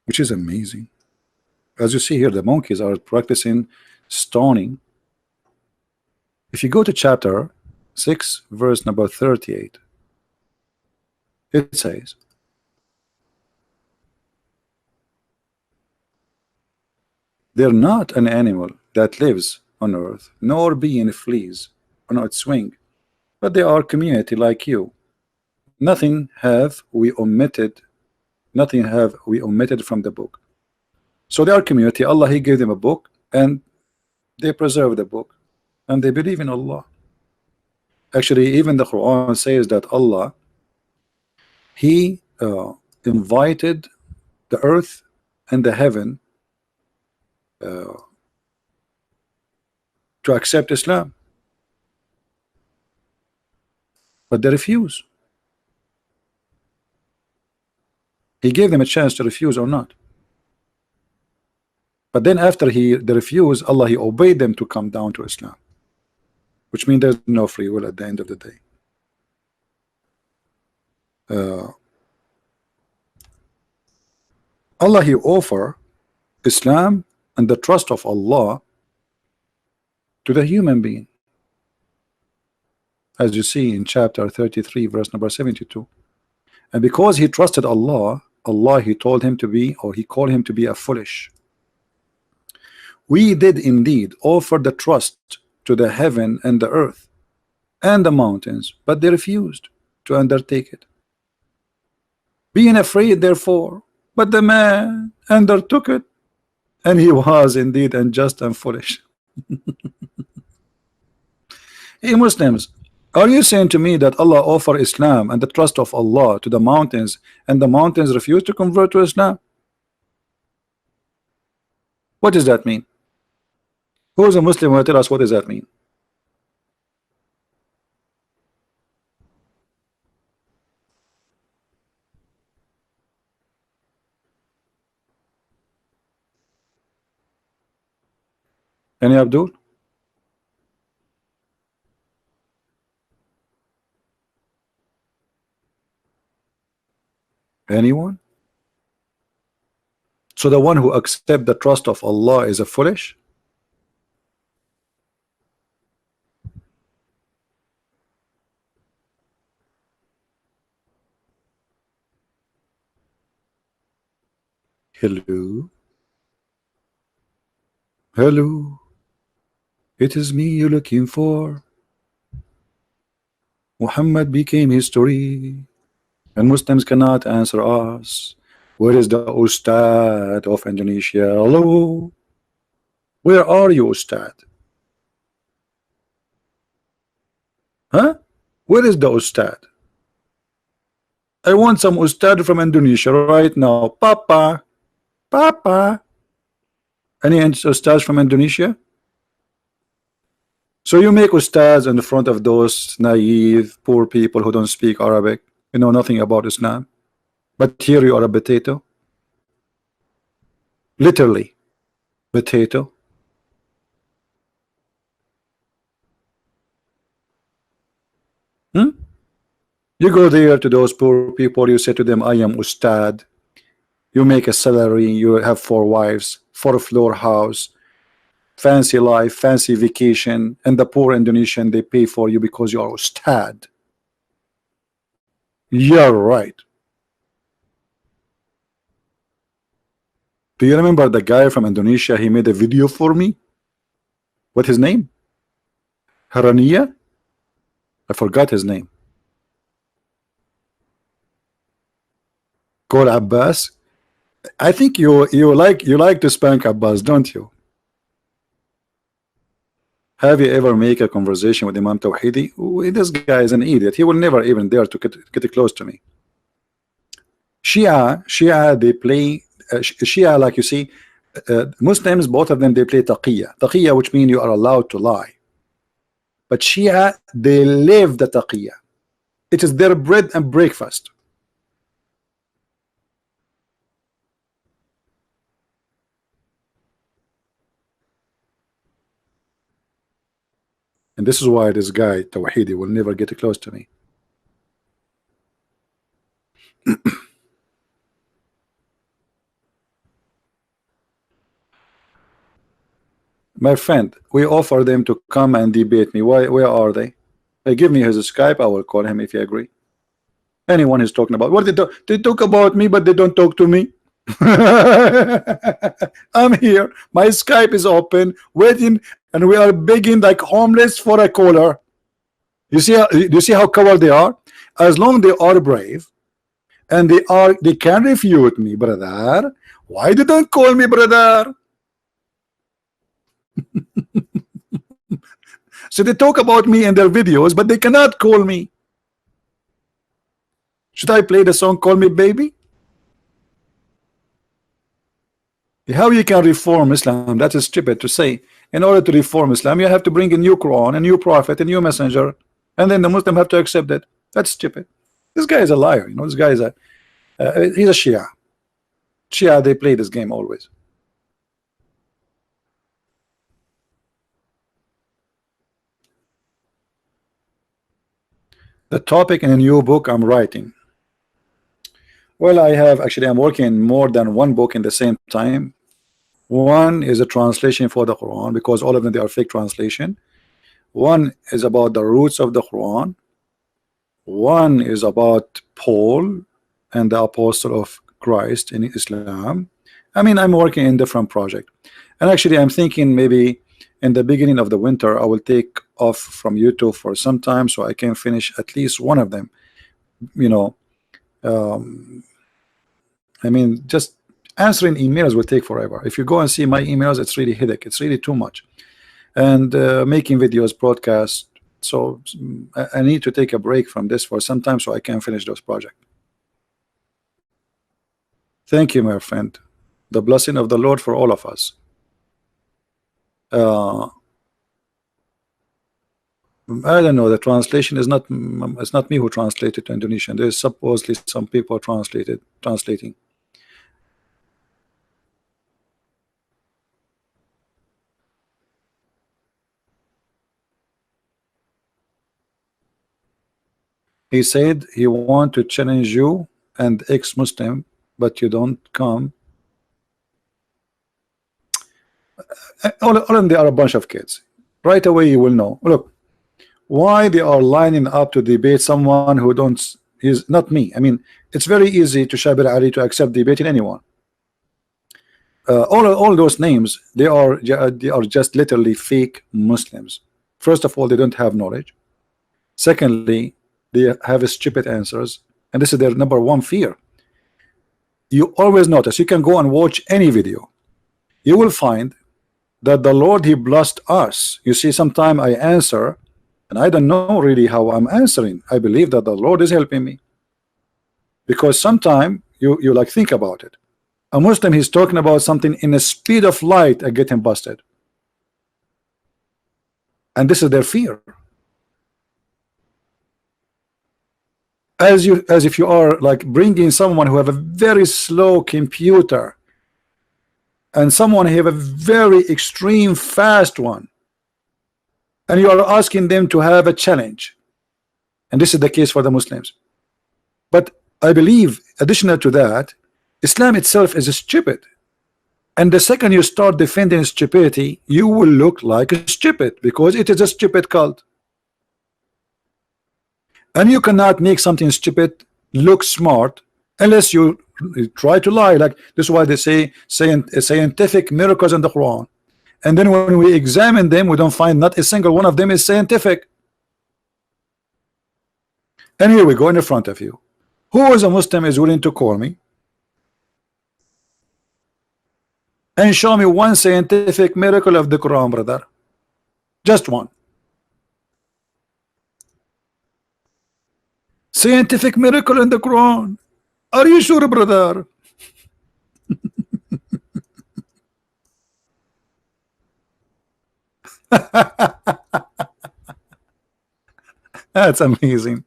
which is amazing. As you see here, the monkeys are practicing stoning. If you go to chapter 6, verse number 38, it says, they're not an animal that lives on earth, nor being fleas on its wing, but they are community like you. Nothing have we omitted from the book. So they are community. Allah, he gave them a book, and they preserve the book, and they believe in Allah. Actually, even the Quran says that Allah, he invited the earth and the heaven to accept Islam, but they refuse. He gave them a chance to refuse or not. But then after they refuse, Allah, he obeyed them to come down to Islam, which means there's no free will at the end of the day. Allah, he offer Islam and the trust of Allah to the human being, as you see in chapter 33, verse number 72. And because he trusted Allah, he told him to be, or he called him to be a foolish. We did indeed offer the trust to the heaven and the earth and the mountains, but they refused to undertake it, being afraid therefore. But the man undertook it, and he was indeed unjust and foolish. Hey Muslims, are you saying to me that Allah offer Islam and the trust of Allah to the mountains, and the mountains refuse to convert to Islam? What does that mean? Who is a Muslim who will tell us what does that mean? Any Abdul? Anyone? So the one who accept the trust of Allah is a foolish? Hello? Hello? It is me you're looking for. Muhammad became history, and Muslims cannot answer us. Where is the Ustad of Indonesia? Hello? Where are you, Ustad? Huh? Where is the Ustad? I want some Ustad from Indonesia right now. Papa, Papa. Any Ustads from Indonesia? So you make Ustads in front of those naive, poor people who don't speak Arabic, you know nothing about Islam. But here you are a potato. Literally, potato. Hmm? You go there to those poor people, you say to them, I am Ustad. You make a salary, you have 4 wives, 4-floor house, fancy life, fancy vacation, and the poor Indonesian, they pay for you because you are Ustad. You're right. Do you remember the guy from Indonesia? He made a video for me. What's his name? Harania? I forgot his name. Called Abbas. I think you like to spank Abbas, don't you? Have you ever make a conversation with Imam Tawhidi? This guy is an idiot. He will never even dare to get close to me. Shia, they play Shia, like you see, Muslims, both of them, they play taqiyya. Taqiyya, which means you are allowed to lie. But Shia, they live the taqiyya. It is their bread and breakfast. And this is why this guy Tawhidi will never get close to me. My friend, we offer them to come and debate me. Where are they? They give me his Skype. I will call him if you agree. Anyone is talking about what they talk about me, but they don't talk to me. I'm here. My Skype is open, waiting, and we are begging like homeless for a caller. You see how coward they are? As long they are brave, and they can refute me, brother. Why they don't call me, brother? So they talk about me in their videos, but they cannot call me. Should I play the song Call Me Baby? How you can reform Islam? That is stupid to say. In order to reform Islam, you have to bring a new Quran, a new prophet, a new messenger, and then the Muslim have to accept it. That's stupid. This guy is a liar. You know, this guy is he's a Shia. Shia, they play this game always. The topic in a new book I'm writing. Well, I'm working more than one book in the same time. One is a translation for the Quran, because all of them, they are fake translation. One is about the roots of the Quran. One is about Paul and the apostle of Christ in Islam. I mean, I'm working in different project, and actually I'm thinking maybe in the beginning of the winter I will take off from YouTube for some time so I can finish at least one of them. You know, I mean, just answering emails will take forever. If you go and see my emails, it's really headache. It's really too much. And making videos, broadcasts. So I need to take a break from this for some time so I can finish those projects. Thank you, my friend. The blessing of the Lord for all of us. I don't know. The translation is not. It's not me who translated to Indonesian. There's supposedly some people translating. He said he want to challenge you and ex-Muslim, but you don't come. All of them, they are a bunch of kids. Right away you will know. Look, why they are lining up to debate someone who don't, is not me. I mean, it's very easy to Shabir Ali to accept debating anyone. All those names, they are just literally fake Muslims. First of all, they don't have knowledge. Secondly, they have stupid answers, and this is their number one fear. You always notice, you can go and watch any video, you will find that the Lord, he blessed us. You see, sometime I answer and I don't know really how I'm answering. I believe that the Lord is helping me, because sometime you like think about it. A Muslim, he's talking about something in the speed of light, I get him busted, and this is their fear. As if you are like bringing someone who have a very slow computer and someone who have a very extreme fast one, and you are asking them to have a challenge. And this is the case for the Muslims. But I believe, additional to that, Islam itself is stupid, and the second you start defending stupidity, you will look like a stupid, because it is a stupid cult. And you cannot make something stupid look smart unless you try to lie. Like this is why they say scientific miracles in the Quran, and then when we examine them, we don't find not a single one of them is scientific. And here we go in the front of you. Who is a Muslim is willing to call me and show me one scientific miracle of the Quran, brother? Just one. Scientific miracle in the Quran. Are you sure, brother? That's amazing.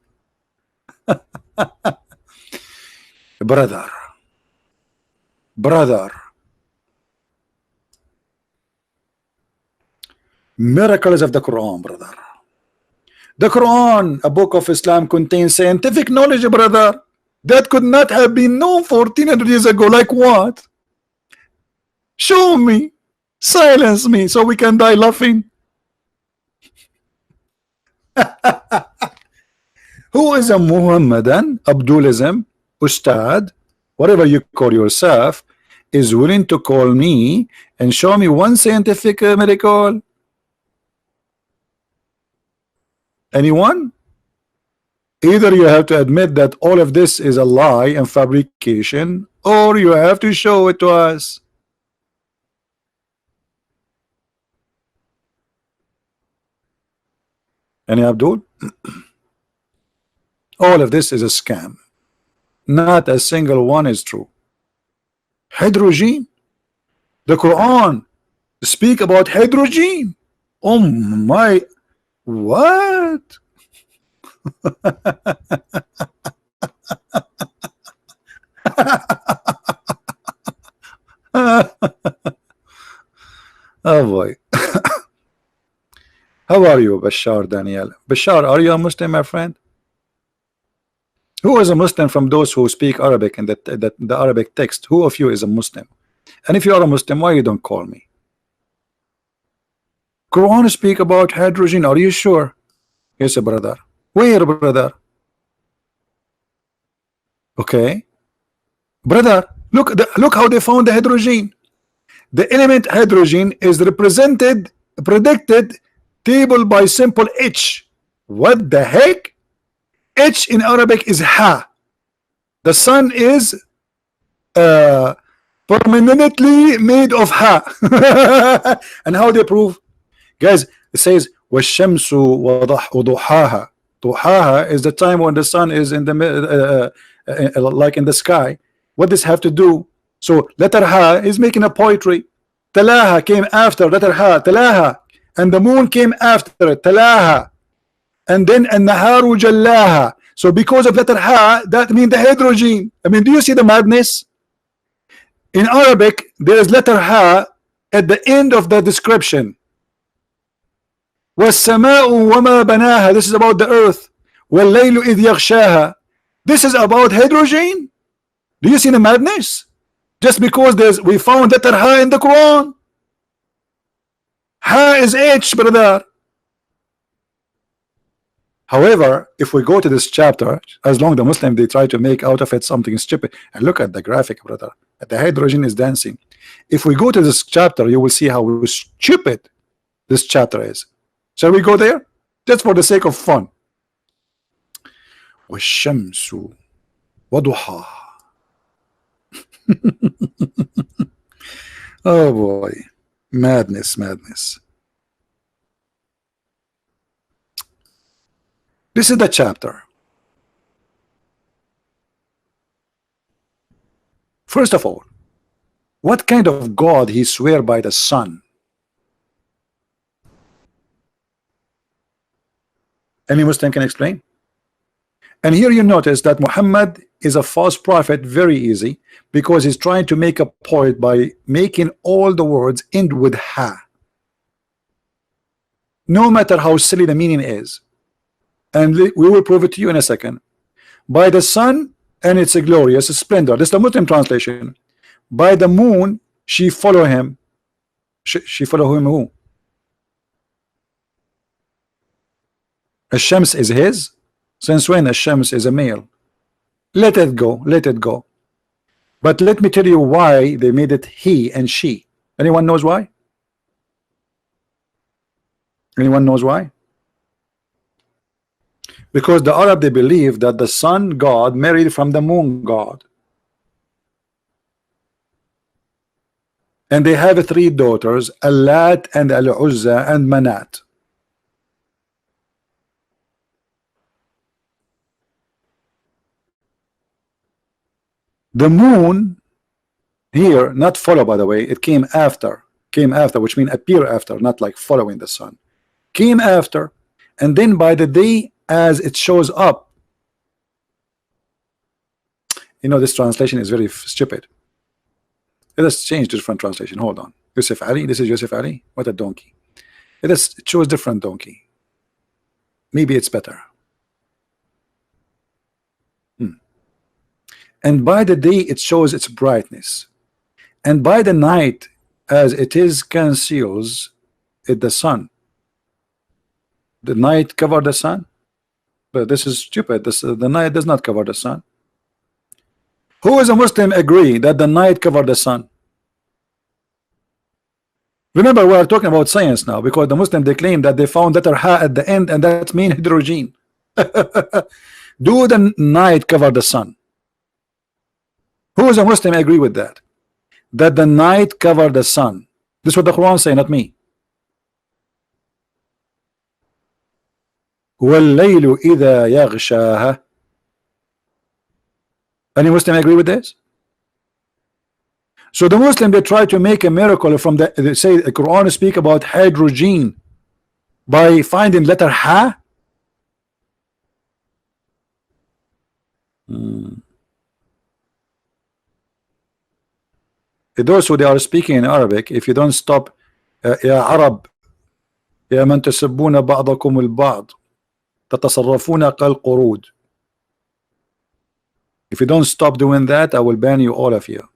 Brother, miracles of the Quran, brother. The Quran, a book of Islam, contains scientific knowledge, brother, that could not have been known 1400 years ago. Like what? Show me, silence me, so we can die laughing. Who is a Muhammadan, Abdulism, Ustad, whatever you call yourself, is willing to call me and show me one scientific miracle? Anyone? Either you have to admit that all of this is a lie and fabrication, or you have to show it to us. Any Abdul? All of this is a scam. Not a single one is true. Hydrogen? The Quran speak about hydrogen? Oh my, what? Oh boy. How are you, Bashar Daniel? Bashar, are you a Muslim, my friend? Who is a Muslim from those who speak Arabic and the Arabic text? Who of you is a Muslim? And if you are a Muslim, why you don't call me? Quran speak about hydrogen. Are you sure? Yes, brother. Where, brother? Okay, brother. Look how they found the hydrogen. The element hydrogen is predicted table by simple H. What the heck? H in Arabic is ha. The sun is permanently made of ha. And how they prove? Guys, it says washamsu waduhaha. Duhaha is the time when the sun is in the like in the sky. What does have to do? So letter ha is making a poetry. Talaha came after letter ha, talaha, and the moon came after it, talaha, and then an-naharu jallaha. So because of letter ha, that means the hydrogen. I mean, do you see the madness? In Arabic, there is letter ha at the end of the description. وَالسَّمَاءُ وَمَا بَنَاهَا. This is about the earth. وَاللَّيْلُ إِذْ يَغْشَاهَا. This is about hydrogen. Do you see the madness? Just because we found letter Ha in the Quran. Ha is H, brother. However, if we go to this chapter, as long as the Muslim they try to make out of it something stupid, and look at the graphic, brother. The hydrogen is dancing. If we go to this chapter, you will see how stupid this chapter is. Shall we go there? Just for the sake of fun. والشمس وضحاها. Oh boy, madness, madness. This is the chapter. First of all, what kind of God he swear by the sun? Any Muslim can explain? And here you notice that Muhammad is a false prophet very easy, because he's trying to make a point by making all the words end with ha, no matter how silly the meaning is. And we will prove it to you in a second. By the sun and its a glorious splendor. This is the Muslim translation. By the moon she follow him. She follow him who? Ash-Shams is his. Since when Ash-Shams is a male? Let it go, let it go. But let me tell you why they made it he and she. Anyone knows why? Anyone knows why? Because the Arab they believe that the sun god married from the moon god, and they have three daughters, Allat and Al-Uzza and Manat. The moon here, not follow, by the way, it came after, which means appear after, not like following the sun. Came after, and then by the day as it shows up. You know, this translation is very stupid. Let us change different translation. Hold on. Yusuf Ali, this is Yusuf Ali. What a donkey. Let us choose different donkey. Maybe it's better. And by the day it shows its brightness, and by the night as it is conceals it the sun. The night cover the sun, but this is stupid. The night does not cover the sun. Who is a Muslim agree that the night cover the sun? Remember, we are talking about science now, because the Muslim they claim that they found letter ha at the end, and that means hydrogen. Do the night cover the sun? Who is a Muslim agree with that? That the night cover the sun. This is what the Quran say, not me. وَاللَّيْلُ إِذَا يَغْشَاهَا. Any Muslim agree with this? So the Muslim they try to make a miracle from the, they say the Quran speak about hydrogen by finding letter ha. Those who they are speaking in Arabic, if you don't stop يا عرب يا من تسبون بعضكم البعض تتصرفون كالقرود. If you don't stop doing that, I will ban you, all of you.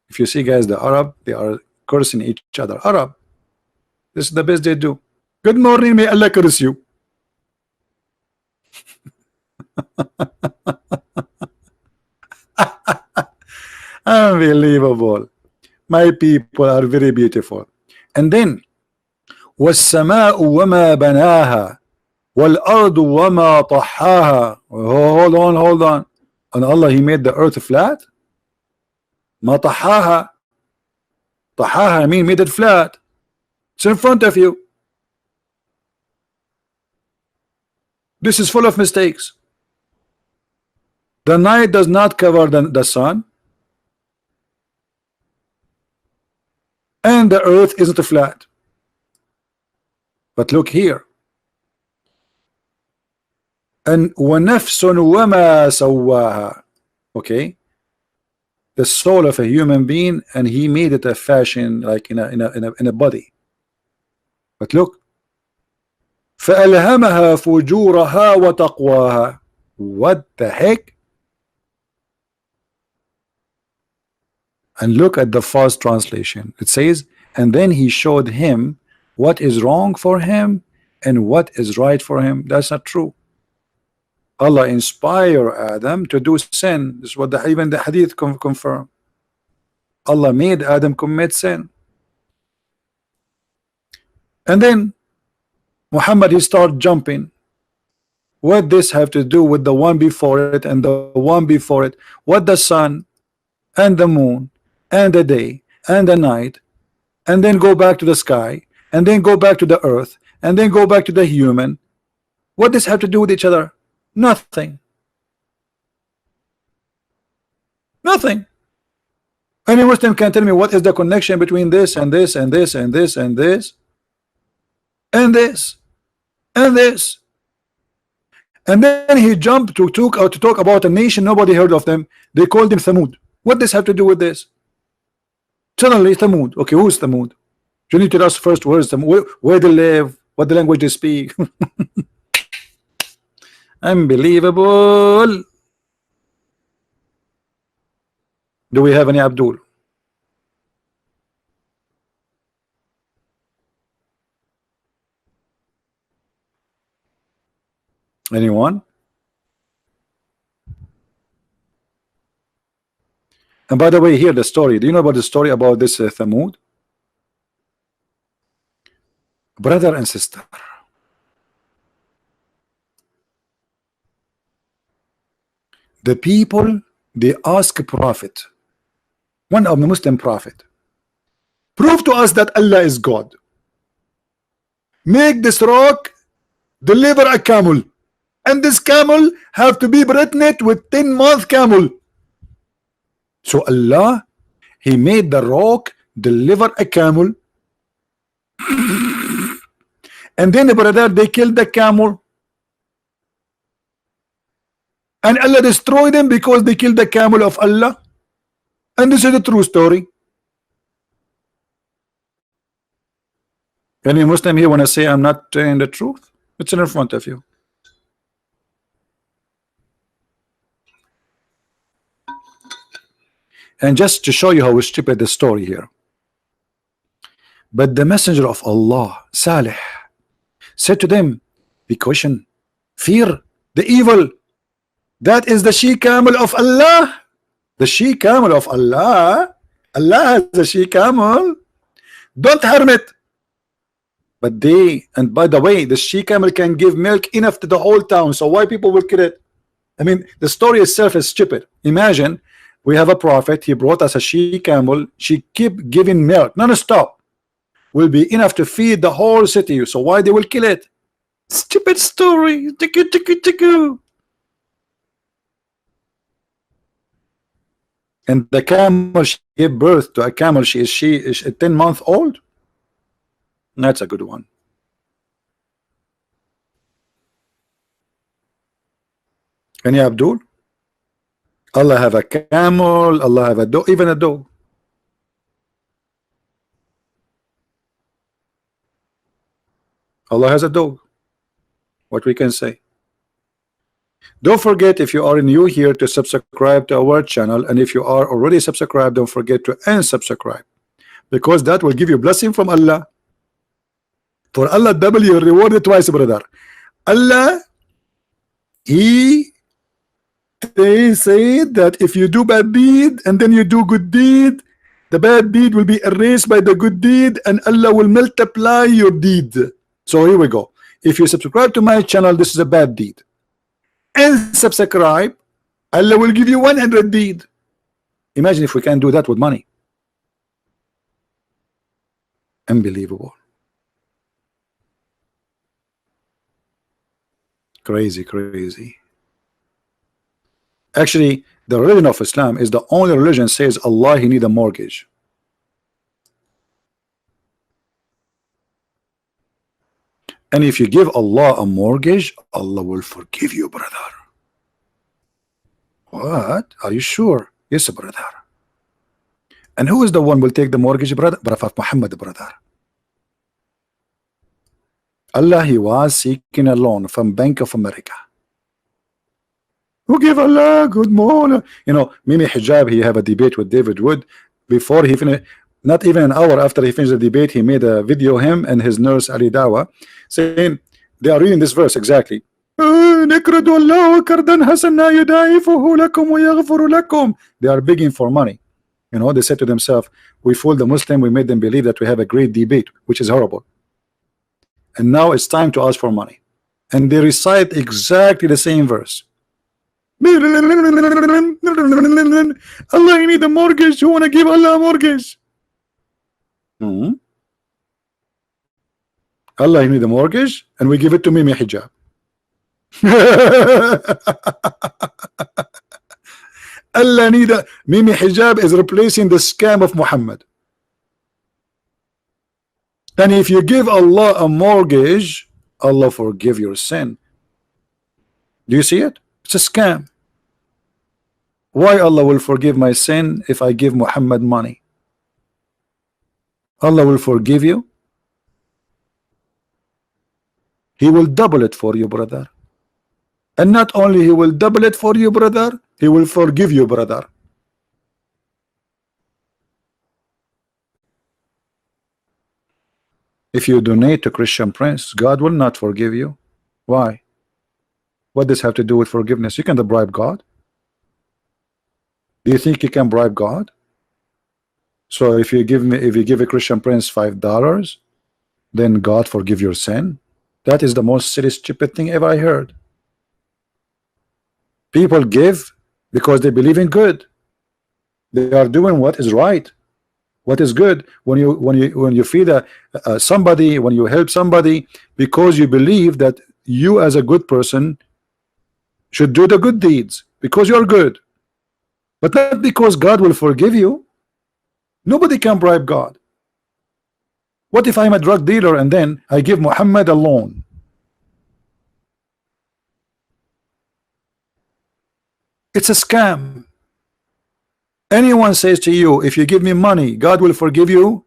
If you see guys, the Arab, they are cursing each other. Arab, this is the best they do. Good morning, may Allah curse you. Unbelievable. My people are very beautiful. And then وَالسَّمَاءُ وَمَا بَنَاهَا وَالْأَرْضُ وَمَا طَحَّاهَا. Hold on. And Allah, He made the earth flat? ما طحاها. طحاها mean made it flat. It's in front of you. This is full of mistakes. The night does not cover the sun, and the earth isn't flat. But look here. And وَنَفْسٌ وَمَا سَوَّاهَا. Okay, the soul of a human being, and He made it a fashion like in a body. But look, فَأَلْهَمَهَا فُجُورَهَا وَتَقْوَاهَا. What the heck? And look at the first translation. It says, and then he showed him what is wrong for him and what is right for him. That's not true. Allah inspired Adam to do sin. This is what even the hadith confirm. Allah made Adam commit sin. And then Muhammad, he start jumping. What this have to do with the one before it and the one before it? What the sun and the moon and the day and the night, and then go back to the sky, and then go back to the earth, and then go back to the human. What does have to do with each other? Nothing. Nothing. Any Muslim can tell me what is the connection between this and this and this and this and this and this and this. And then he jumped to talk about a nation nobody heard of them. They called him Thamud. What does have to do with this? Suddenly Thamud. Okay, who's Thamud? You need to tell us first where they live, what the language they speak. Unbelievable. Do we have any Abdul? Anyone? And by the way, hear the story. Do you know about the story about this Thamud? Brother and sister. The people, they ask a prophet, one of the Muslim prophet, prove to us that Allah is God. Make this rock deliver a camel, and this camel have to be pregnant with 10-month camel. So Allah, he made the rock deliver a camel, and then the brother, they killed the camel, and Allah destroyed them because they killed the camel of Allah. And this is a true story. Any Muslim here want to say I'm not telling the truth? It's in front of you. And just to show you how stupid the story here. But the messenger of Allah, Salih, said to them, be caution, fear the evil. That is the she camel of Allah. The she camel of Allah. Allah has a she camel. Don't harm it. But they, and by the way, the she camel can give milk enough to the whole town. So why people will kill it? I mean, the story itself is stupid. Imagine we have a prophet. He brought us a she camel. She keep giving milk non-stop. Will be enough to feed the whole city. So why they will kill it? Stupid story. And the camel, she gave birth to a camel. She is 10 months old. That's a good one. Any Abdul? Allah have a camel. Allah have a dog. Even a dog. Allah has a dog. What we can say. Don't forget, if you are new here, to subscribe to our channel, and if you are already subscribed, don't forget to unsubscribe, because that will give you blessing from Allah. For Allah double your reward twice, brother. Allah, they say that if you do bad deed and then you do good deed, the bad deed will be erased by the good deed, and Allah will multiply your deed. So here we go. If you subscribe to my channel, this is a bad deed. And subscribe, Allah will give you 100 deed. Imagine if we can do that with money. Unbelievable. Crazy, crazy. Actually, the religion of Islam is the only religion says Allah, he need a mortgage. And if you give Allah a mortgage, Allah will forgive you, brother. What? Are you sure? Yes, brother. And who is the one will take the mortgage, brother? Prophet Muhammad, brother. Allah, he was seeking a loan from Bank of America. Who gave Allah good morning? You know, Mimi Hijab, he have a debate with David Wood. before he finished, not even an hour after he finished the debate, he made a video, him and his nurse Ali Dawa, saying they are reading this verse exactly. They are begging for money. You know, they said to themselves, we fooled the Muslim, we made them believe that we have a great debate, which is horrible. And now it's time to ask for money. And they recite exactly the same verse. Allah, you need a mortgage. You want to give Allah a mortgage? Allah, you need a mortgage, and we give it to Mimi Hijab. Allah need a Mimi Hijab is replacing the scam of Muhammad. And if you give Allah a mortgage, Allah forgive your sin. Do you see it? It's a scam. Why Allah will forgive my sin if I give Muhammad money? Allah will forgive you. He will double it for you, brother. And not only he will double it for you, brother, he will forgive you, brother. If you donate to Christian Prince, God will not forgive you. Why? What does this have to do with forgiveness? You can't bribe God. Do you think you can bribe God? So if you give a Christian Prince $5, then God forgive your sin? That is the most silly, stupid thing ever I heard. People give because they believe in good. They are doing what is right, what is good. When you feed somebody, when you help somebody, because you believe that you as a good person should do the good deeds because you are good, but not because God will forgive you. Nobody can bribe God. What if I'm a drug dealer and then I give Muhammad a loan? It's a scam. Anyone says to you, if you give me money, God will forgive you,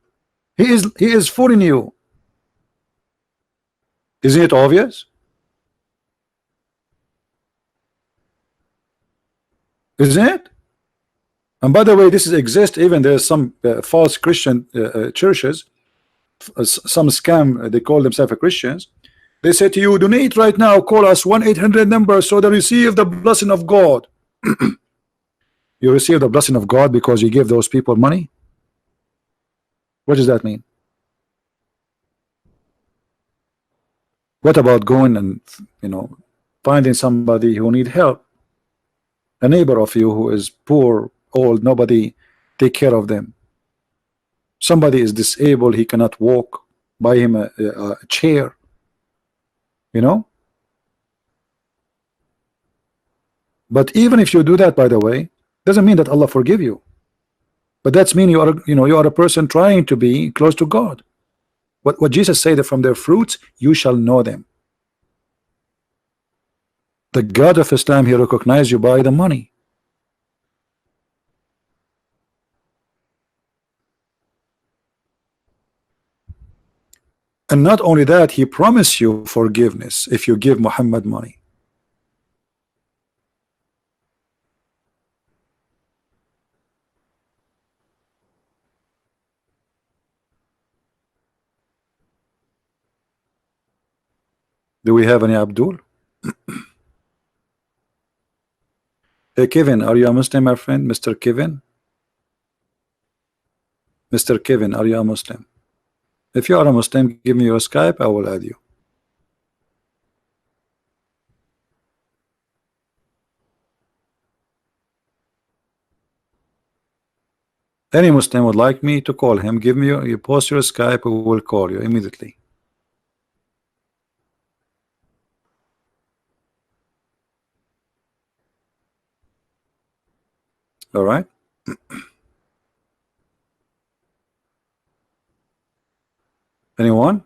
he is fooling you. Isn't it obvious? Isn't it? And by the way, this exists. Even there's some false Christian churches, some scam, they call themselves Christians. They say to you, donate right now, call us 1-800 number so they receive the blessing of God. You receive the blessing of God because you give those people money? What does that mean? What about going and, you know, finding somebody who need help, a neighbor of you who is poor, old, nobody take care of them, somebody is disabled, he cannot walk, buy him a chair, you know? But even if you do that, by the way, doesn't mean that Allah forgive you, but that's mean you are, you know, you are a person trying to be close to God. What Jesus said, that from their fruits you shall know them. The God of Islam, he recognized you by the money. And not only that, he promised you forgiveness if you give Muhammad money. Do we have any Abdul? Hey Kevin, are you a Muslim, my friend? Mr. Kevin? Mr. Kevin, are you a Muslim? If you are a Muslim, give me your Skype, I will add you. Any Muslim would like me to call him, give me you post your Skype, we will call you immediately. All right. Anyone?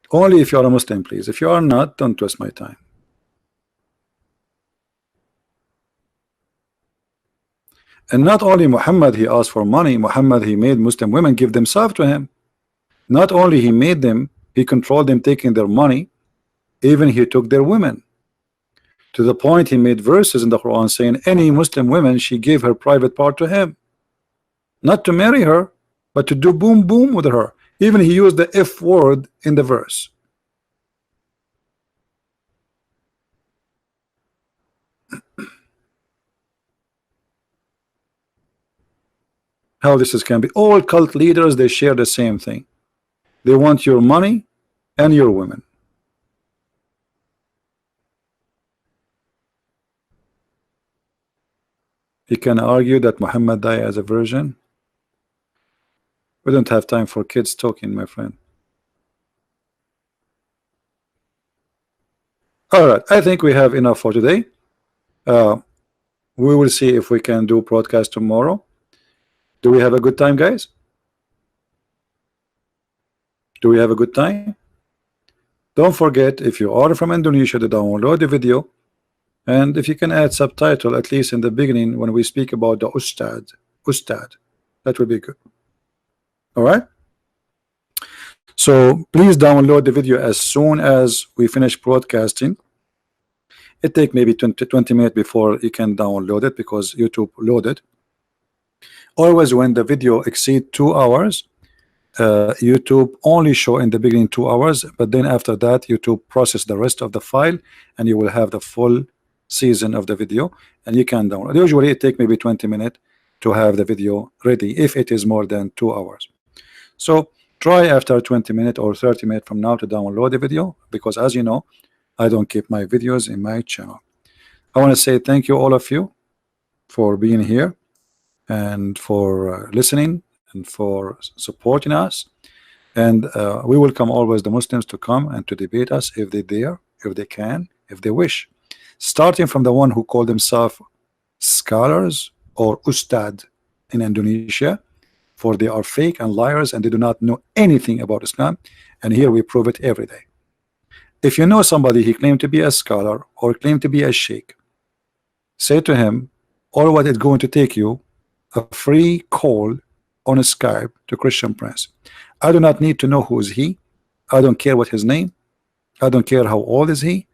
Only if you are a Muslim, please. If you are not, don't waste my time. And not only Muhammad, he asked for money. Muhammad, he made Muslim women give themselves to him. Not only he made them, he controlled them taking their money, even he took their women. To the point he made verses in the Quran saying any Muslim woman, she gave her private part to him, not to marry her, but to do boom boom with her. Even he used the F word in the verse. How this can be? All cult leaders, they share the same thing. They want your money and your women. You can argue that Muhammad died as a virgin. We don't have time for kids talking, my friend. All right, I think we have enough for today. We will see if we can do broadcast tomorrow. Do we have a good time, guys? Do we have a good time? Don't forget, if you are from Indonesia, to download the video, and if you can add subtitle at least in the beginning when we speak about the Ustad, that would be good. All right. So please download the video as soon as we finish broadcasting. It takes maybe 20 minutes before you can download it because YouTube loaded. Always when the video exceeds 2 hours, YouTube only show in the beginning 2 hours, but then after that YouTube process the rest of the file and you will have the full season of the video and you can download. Usually it takes maybe 20 minutes to have the video ready if it is more than 2 hours. So try after 20 minutes or 30 minutes from now to download the video, because as you know, I don't keep my videos in my channel. I want to say thank you all of you for being here and for listening and for supporting us, and we welcome always the Muslims to come and to debate us if they dare, if they can, if they wish, starting from the one who call themselves scholars or ustad in Indonesia, for they are fake and liars and they do not know anything about Islam, and here we prove it every day. If you know somebody he claimed to be a scholar or claimed to be a sheikh, say to him, all what it's going to take you a free call on a Skype to Christian Prince. I do not need to know who is he. I don't care what his name. I don't care how old is he.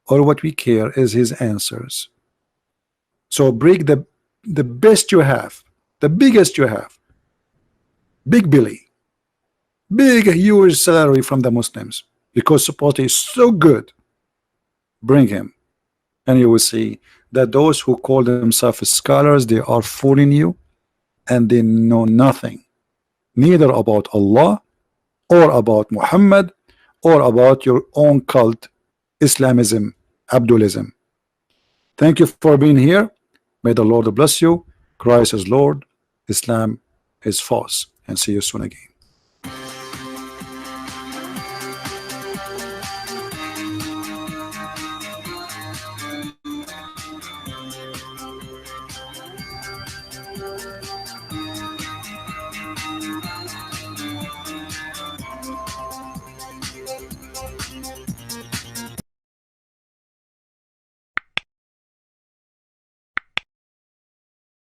All what we care is his answers. So bring the best you have, the biggest you have. Big Billy, big huge salary from the Muslims, because support is so good. Bring him, and you will see that those who call themselves scholars, they are fooling you, and they know nothing, neither about Allah or about Muhammad or about your own cult, Islamism, Abdulism. Thank you for being here. May the Lord bless you. Christ is Lord, Islam is false, and see you soon again.